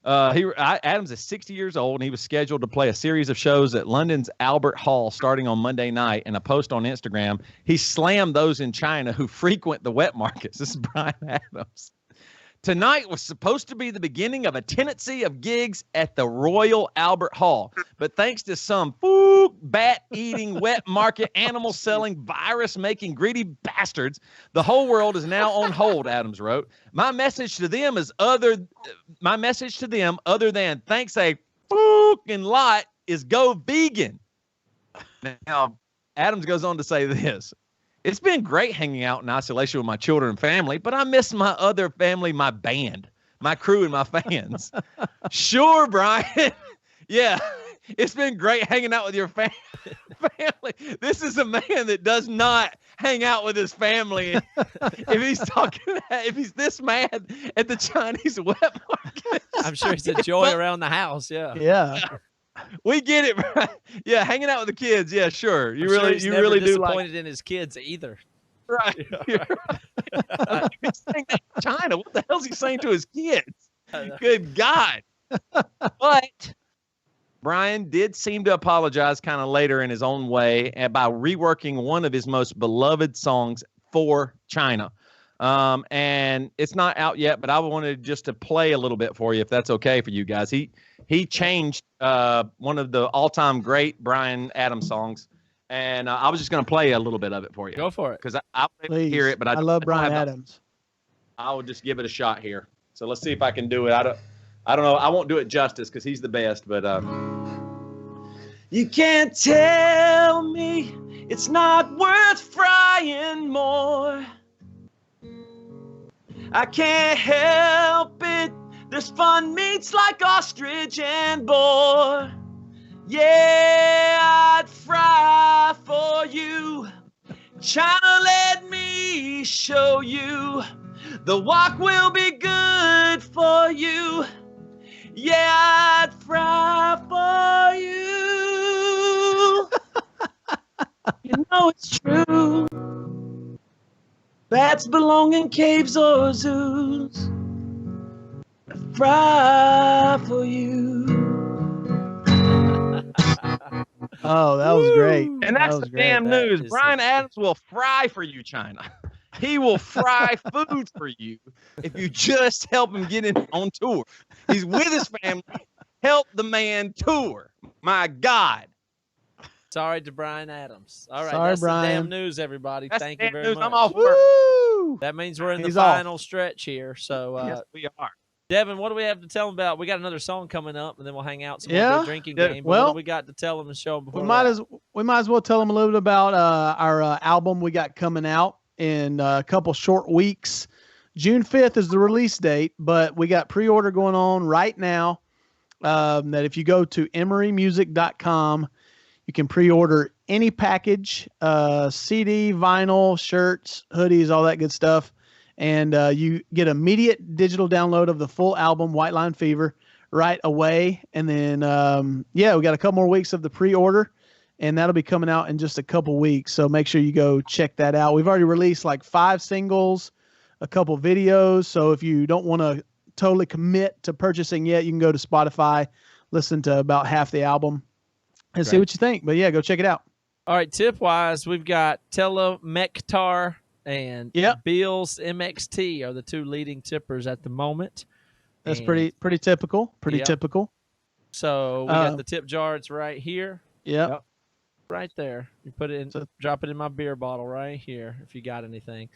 Adams is 60 years old, and he was scheduled to play a series of shows at London's Albert Hall starting on Monday night. In a post on Instagram, he slammed those in China who frequent the wet markets. This is Brian Adams. Tonight was supposed to be the beginning of a tendency of gigs at the Royal Albert Hall. But thanks to some bat-eating, wet market, animal-selling, virus-making, greedy bastards, the whole world is now on hold, Adams wrote. My message to them, other than thanks a fucking lot, is go vegan. Now, Adams goes on to say this. It's been great hanging out in isolation with my children and family, but I miss my other family, my band, my crew, and my fans. Sure, Brian. Yeah, it's been great hanging out with your family. This is a man that does not hang out with his family. If he's this mad at the Chinese wet market, I'm sure it's a joy around the house. Yeah. Yeah. We get it, right? Yeah, hanging out with the kids. Yeah, sure. You I'm really, sure you really do disappointed like in his kids either. Right. Yeah. He's saying that in China. What the hell is he saying to his kids? Good God. But Brian did seem to apologize kind of later in his own way and by reworking one of his most beloved songs for China. And it's not out yet, but I wanted just to play a little bit for you, if that's okay for you guys. He changed one of the all-time great Brian Adams songs, and I was just going to play a little bit of it for you. Go for it. Because I hear it, but I love Brian Adams. I will just give it a shot here. So let's see if I can do it. I don't know. I won't do it justice because he's the best, but You can't tell me it's not worth frying more. I can't help it. There's fun meats like ostrich and boar. Yeah, I'd fry for you. China, let me show you. The wok will be good for you. Yeah, I'd fry for you. You know it's true. Bats belong in caves or zoos. Fry for you. Oh, that was great. And that's the damn news. Brian Adams will fry for you, China. He will fry food for you if you just help him get in on tour. He's with his family. Help the man tour. My God. Sorry to Brian Adams. All right, Sorry, that's Brian. the damn news, everybody. That's Thank the you damn very news. much. I'm off work. That means we're in the He's off. final stretch here. So Yes, we are. Devin, what do we have to tell them about? We got another song coming up, and then we'll hang out some Yeah. more drinking Yeah. game. But Well, what do we got to tell them and show them before we that? might as well tell them a little bit about our album we got coming out in a couple short weeks. June 5th is the release date, but we got pre-order going on right now. That if you go to emerymusic.com, you can pre-order any package, CD, vinyl, shirts, hoodies, all that good stuff. And you get immediate digital download of the full album, White Line Fever, right away. And then, we got a couple more weeks of the pre-order, and that'll be coming out in just a couple weeks. So make sure you go check that out. We've already released like 5 singles, a couple videos. So if you don't want to totally commit to purchasing yet, you can go to Spotify, listen to about half the album, and see what you think. But yeah, go check it out. All right, tip-wise, we've got Telemectar and Beals MXT are the 2 leading tippers at the moment. That's And pretty typical. Typical. So we got the tip jar. It's right here. Yep. Right there. You put it in, drop it in my beer bottle right here if you got anything.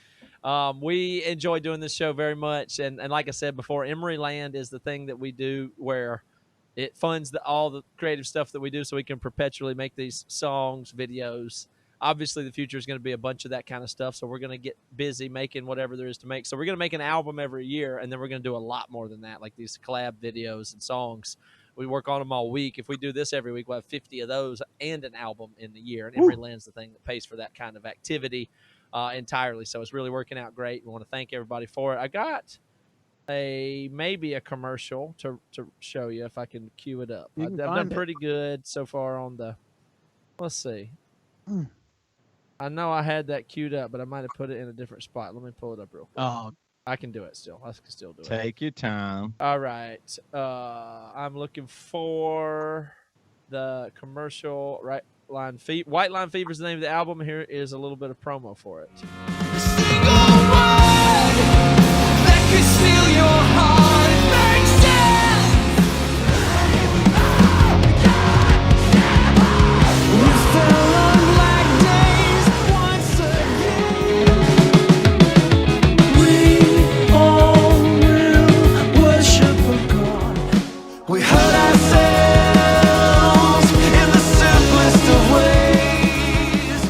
We enjoy doing this show very much. And like I said before, Emery Land is the thing that we do where it funds all the creative stuff that we do so we can perpetually make these songs, videos. Obviously, the future is going to be a bunch of that kind of stuff, so we're going to get busy making whatever there is to make. So we're going to make an album every year, and then we're going to do a lot more than that, like these collab videos and songs. We work on them all week. If we do this every week, we'll have 50 of those and an album in the year. And Emery Land's the thing that pays for that kind of activity entirely. So it's really working out great. We want to thank everybody for it. I got maybe a commercial to show you if I can cue it up. I've done pretty good so far on the. Let's see. I know I had that queued up, but I might have put it in a different spot. Let me pull it up real quick. Oh, I can do it still. I can still do it. Take your time. All right. I'm looking for the commercial. White Line Fever is the name of the album. Here is a little bit of promo for it. We hurt ourselves in the simplest of ways.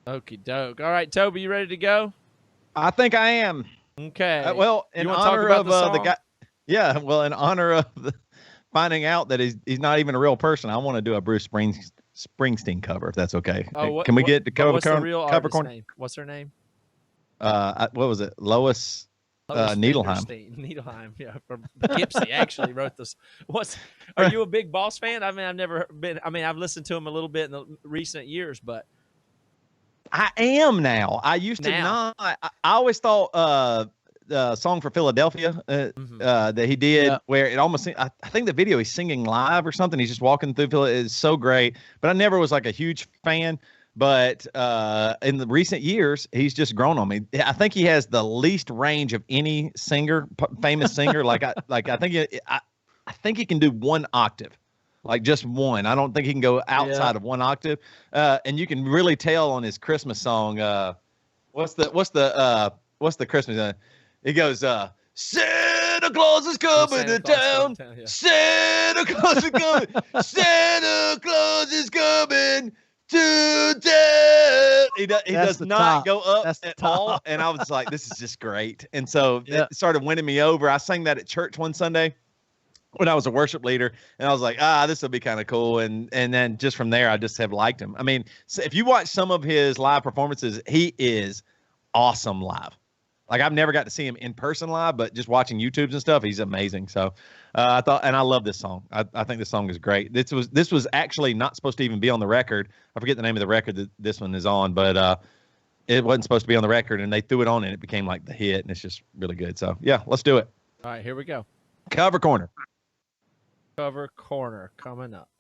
Okie doke. All right, Toby, you ready to go? I think I am. Okay. Well, in You wanna talk honor about of the the song? guy, yeah. Well, in honor of finding out that he's not even a real person, I want to do a Bruce Springsteen cover, if that's okay. Can we get the cover? What's the real cover artist's corner? name? What's her name? What was it? Lois Needleheim. Needleheim, yeah, from Poughkeepsie actually wrote this. Are you a big Boss fan? I mean, I've never been. I mean, I've listened to him a little bit in the recent years, but I am now. I used to not. I always thought the song for Philadelphia that he did, where it almost I think the video he's singing live or something. He's just walking through Philadelphia. Is so great. But I never was like a huge fan. But in the recent years, he's just grown on me. I think he has the least range of any singer, famous singer. I think he can do 1 octave, like just one. I don't think he can go outside of 1 octave. And you can really tell on his Christmas song. What's the Christmas song? He goes, Santa Claus is coming to town. Yeah. Santa Claus is coming. Santa Claus is coming to town. He does not go up at all. And I was like, this is just great. And so it started winning me over. I sang that at church one Sunday when I was a worship leader, and I was like, this will be kind of cool. And then just from there, I just have liked him. I mean, so if you watch some of his live performances, he is awesome live. Like, I've never got to see him in person live, but just watching YouTubes and stuff, he's amazing. So I thought, and I love this song. I think this song is great. This was actually not supposed to even be on the record. I forget the name of the record that this one is on, but it wasn't supposed to be on the record, and they threw it on, and it became like the hit, and it's just really good. So yeah, let's do it. All right, here we go. Cover corner. Cover corner coming up.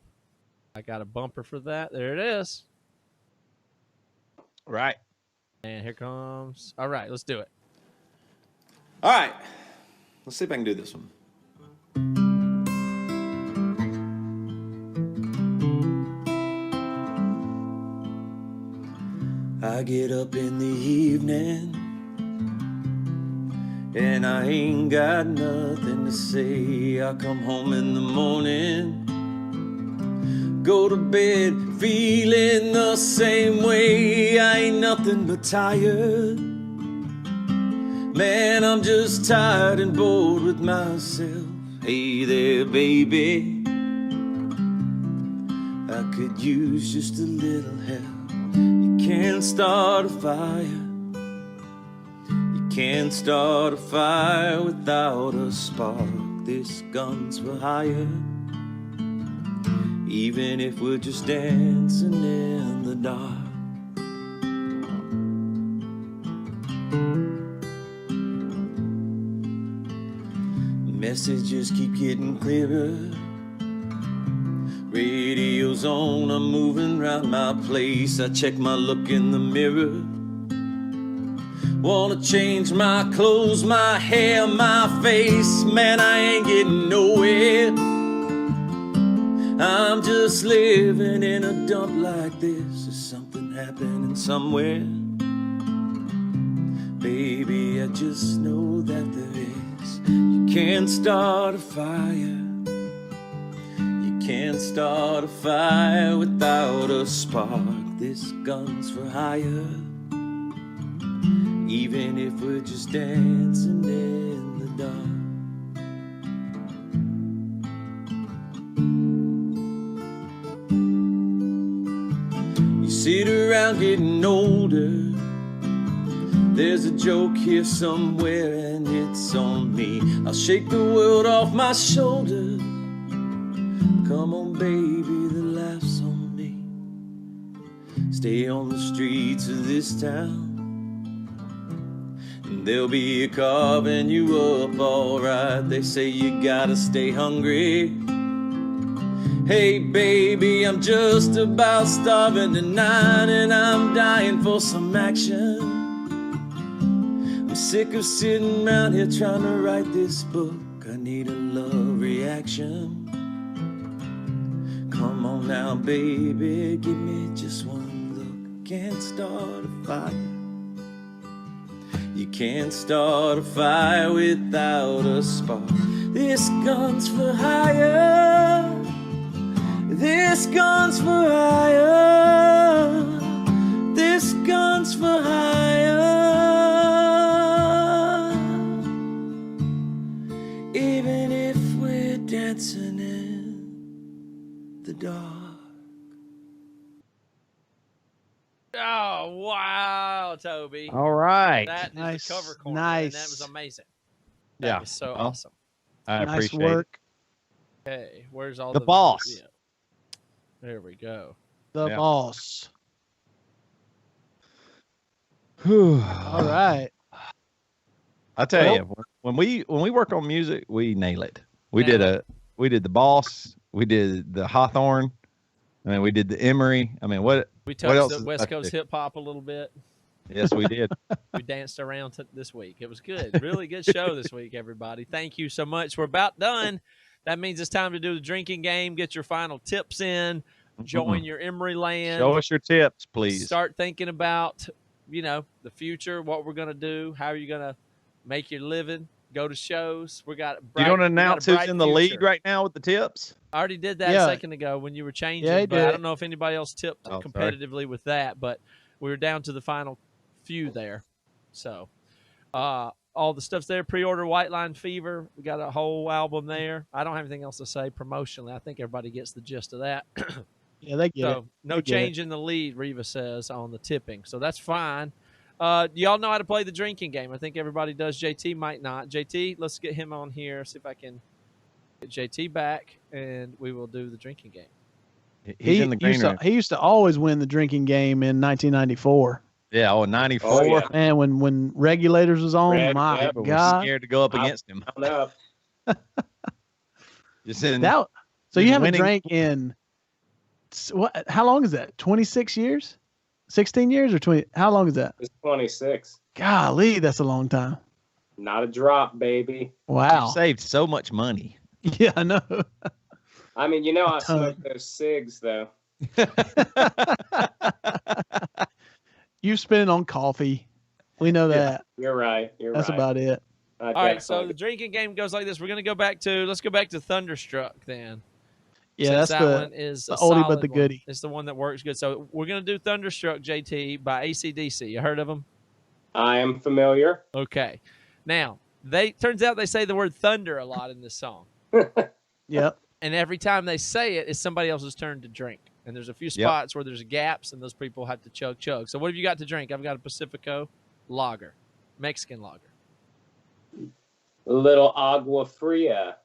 I got a bumper for that. There it is. Right. And here comes. All right, let's do it. All right, let's see if I can do this one. I get up in the evening and I ain't got nothing to say. I come home in the morning, go to bed feeling the same way. I ain't nothing but tired. Man, I'm just tired and bored with myself. Hey there, baby, I could use just a little help. You can't start a fire. You can't start a fire without a spark. This gun's for hire. Even if we're just dancing in the dark. Messages keep getting clearer. Radio's on, I'm moving around my place. I check my look in the mirror. Wanna change my clothes, my hair, my face. Man, I ain't getting nowhere. I'm just living in a dump like this. Is something happening somewhere? Baby, I just know that there is. You can't start a fire. You can't start a fire without a spark. This gun's for hire. Even if we're just dancing in the dark. You sit around getting older. There's a joke here somewhere and it's on me. I'll shake the world off my shoulders. Come on, baby, the laugh's on me. Stay on the streets of this town, and there'll be a carving you up alright. They say you gotta stay hungry. Hey, baby, I'm just about starving tonight, and I'm dying for some action. I'm sick of sitting around here trying to write this book. I need a love reaction. Come on now, baby, give me just one look. Can't start a fire. You can't start a fire without a spark. This gun's for hire. This gun's for hire. This gun's for hire. Even if we're dancing in the dark. Oh, wow, Toby. All right. That is Nice, the cover corner. nice. And that was amazing. That Yeah. was so Well, awesome. I Nice appreciate work. Okay, where's all The boss. Yeah. There we go. The Yeah. boss. it. All right. I tell Well- you, when we work on music, we nail it. We Nail did the boss. We did the Hawthorne. I mean, we did the Emery. I mean, what We else touched is the West left to Coast do? hip hop a little bit. Yes, we did. We danced around this week. It was good. Really good show this week, everybody. Thank you so much. We're about done. That means it's time to do the drinking game. Get your final tips in. Join your Emery land. Show us your tips, please. Start thinking about, the future, what we're going to do, how are you going to make your living, go to shows. We got You don't we got a announce who's bright in the lead future. right now with the tips? I already did that Yeah. a second ago when you were changing, Yeah, he but did I it. don't know if anybody else tipped Oh, sorry. competitively with that, but we were down to the final few there. So all the stuff's there. Pre-order White Line Fever. We got a whole album there. I don't have anything else to say promotionally. I think everybody gets the gist of that. Yeah, they get it. So no They get it. change in the lead, Reva says, on the tipping. So that's fine. Y'all know how to play the drinking game. I think everybody does. JT might not. JT, let's get him on here. See if I can get JT back, and we will do the drinking game. He's in the green room. He used to always win the drinking game in 1994. Yeah, 94. Oh, yeah. Man, when Regulators was on, Reg, my yeah. People were God. scared to go up I'll- against him. Count up. Just in, So He's you haven't winning. drank in what? How long is that? 26 years? 16 years or 20? How long is that? It's 26. Golly, that's a long time. Not a drop, baby. Wow. you saved so much money. Yeah, I know. I mean, I ton. smoked those cigs, though. You spend it on coffee. We know Yeah. that. You're right. That's right. about it. All right, so the drinking game goes like this. We're going to let's go back to Thunderstruck then. Yeah, Since that's that one is the a oldie but solid the one. goodie. It's the one that works good. So we're going to do Thunderstruck, JT, by AC/DC. You heard of them? I am familiar. Okay. Now, turns out they say the word thunder a lot in this song. Yep. And every time they say it, it's somebody else's turn to drink. And there's a few spots where there's gaps, and those people have to chug. So what have you got to drink? I've got a Pacifico lager, Mexican lager. Little agua fria.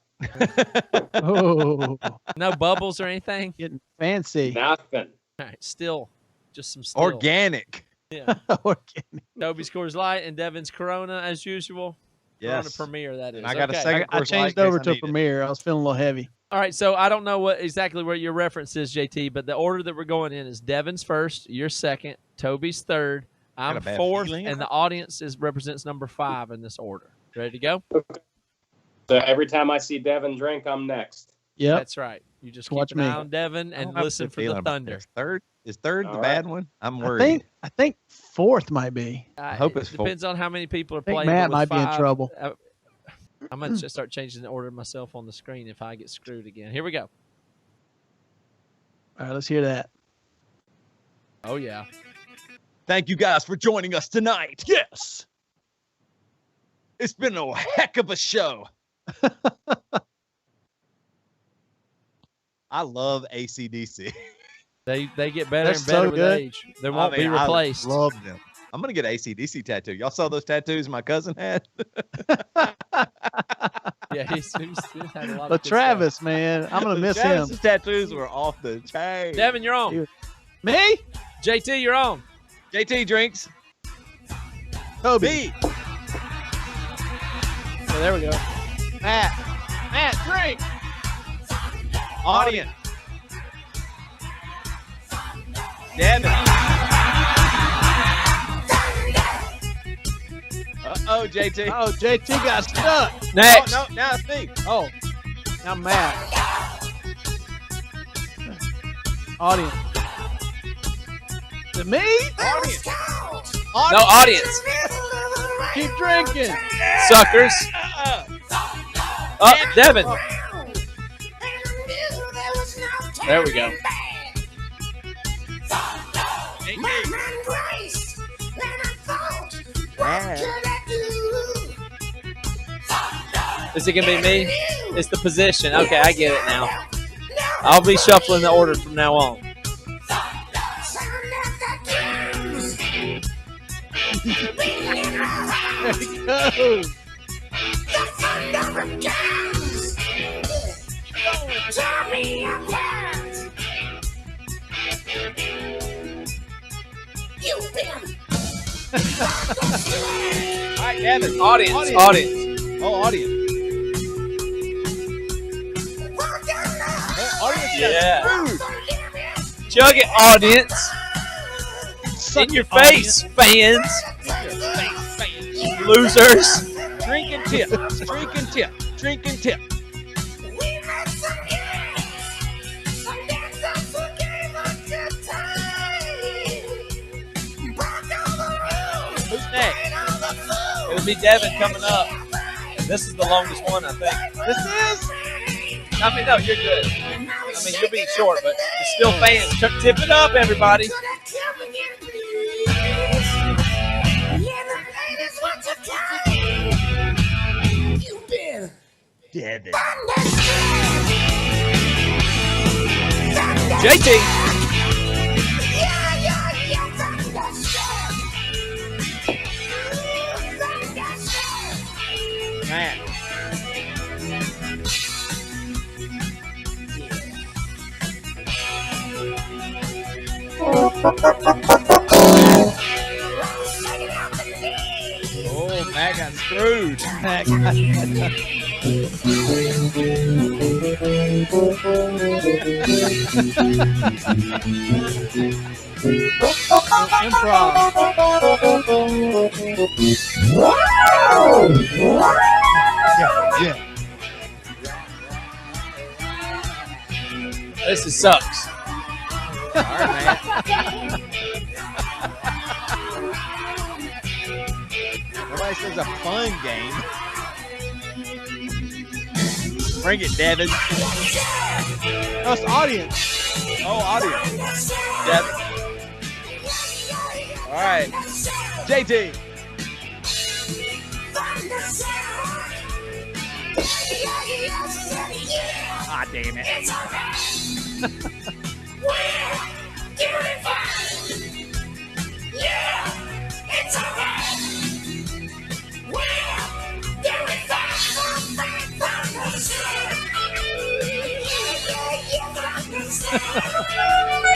Oh, No bubbles or anything? getting fancy. Nothing. All right, still. Just some still. Organic. Yeah. Organic. Toby's Coors Light and Devin's Corona, as usual. Corona Yes. Premier, that is. And I got a Okay. second. I Coors Light changed in case over I to need it. Premier. I was feeling a little heavy. All right, so I don't know exactly where your reference is, JT, but the order that we're going in is Devin's first, you're second, Toby's third, Got I'm a bad fourth, feeling. and the audience represents number 5 in this order. Ready to go? So every time I see Devin drink, I'm next. Yep. That's right. You just Watch keep an me. eye on Devin I and don't have a listen good for feeling the about thunder. this. Is third All the right. bad one? I'm worried. I think fourth might be. I hope it's It depends on how many people are I think playing. Matt but with might be in 5, trouble. I might just start changing the order myself on the screen if I get screwed again. Here we go. All right, let's hear that. Oh, yeah. Thank you guys for joining us tonight. Yes. It's been a heck of a show. I love AC/DC. They get better They're and better so with good. age. They won't be I replaced. love them. I'm gonna get an AC/DC tattoo. Y'all saw those tattoos my cousin had? Yeah, he's had a lot But of good Travis, man, I'm gonna miss him. Travis's tattoos were off the chain. stuff. Devin, you're on. Me? JT, you're on. JT drinks. Kobe. B. So there we go. Matt, drink. Audience. Devin. Uh-oh, JT. Oh, JT got stuck. Next. Oh, no, now it's me. Oh, now Matt. Audience. To me? Audience. No audience. Keep drinking. Suckers. Up, Devin. There we go. Is it going to be me? It's the position. Okay, I get it now. I'll be shuffling the order from now on. There he goes. All right, Devin. Audience. Oh, audience. Audience Yeah. got screwed. Chug it, audience. In your face, fans. Losers. Drink and tip. Drink and tip. Drink and tip. Who's next? It'll be Devin coming up. This is the longest one, I think. This is? I mean, no, you're good. I mean, you're being short, but it's still fans. Tip it up, everybody. Devin. JT. Man. Oh, Matt got screwed. Improv. Yeah. This sucks. All right, man. Nobody says a fun game. Bring it, Devin. That's the audience. Oh, audience. Devin. All right. JT. Ah, damn it.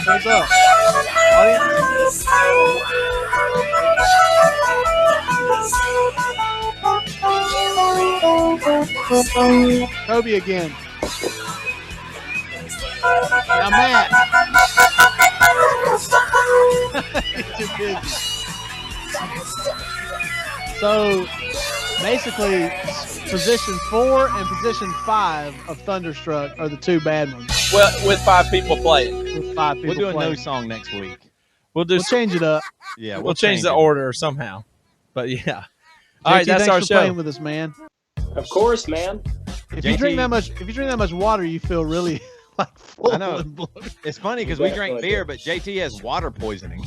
What's up? Audience? Kobe again. Now Matt. He's too busy. So basically, position 4 and position 5 of Thunderstruck are the two bad ones. Well, with 5 people playing. With 5 people We'll do a playing. no song next week. We'll do. We'll change it up. Yeah, We'll change the it. order somehow. But yeah. All JT, right, that's thanks our for show. playing with us, man. Of course, man. If you drink that much water, you feel really like full. I know. And bloated. It's funny because we drink beer, but JT has water poisoning.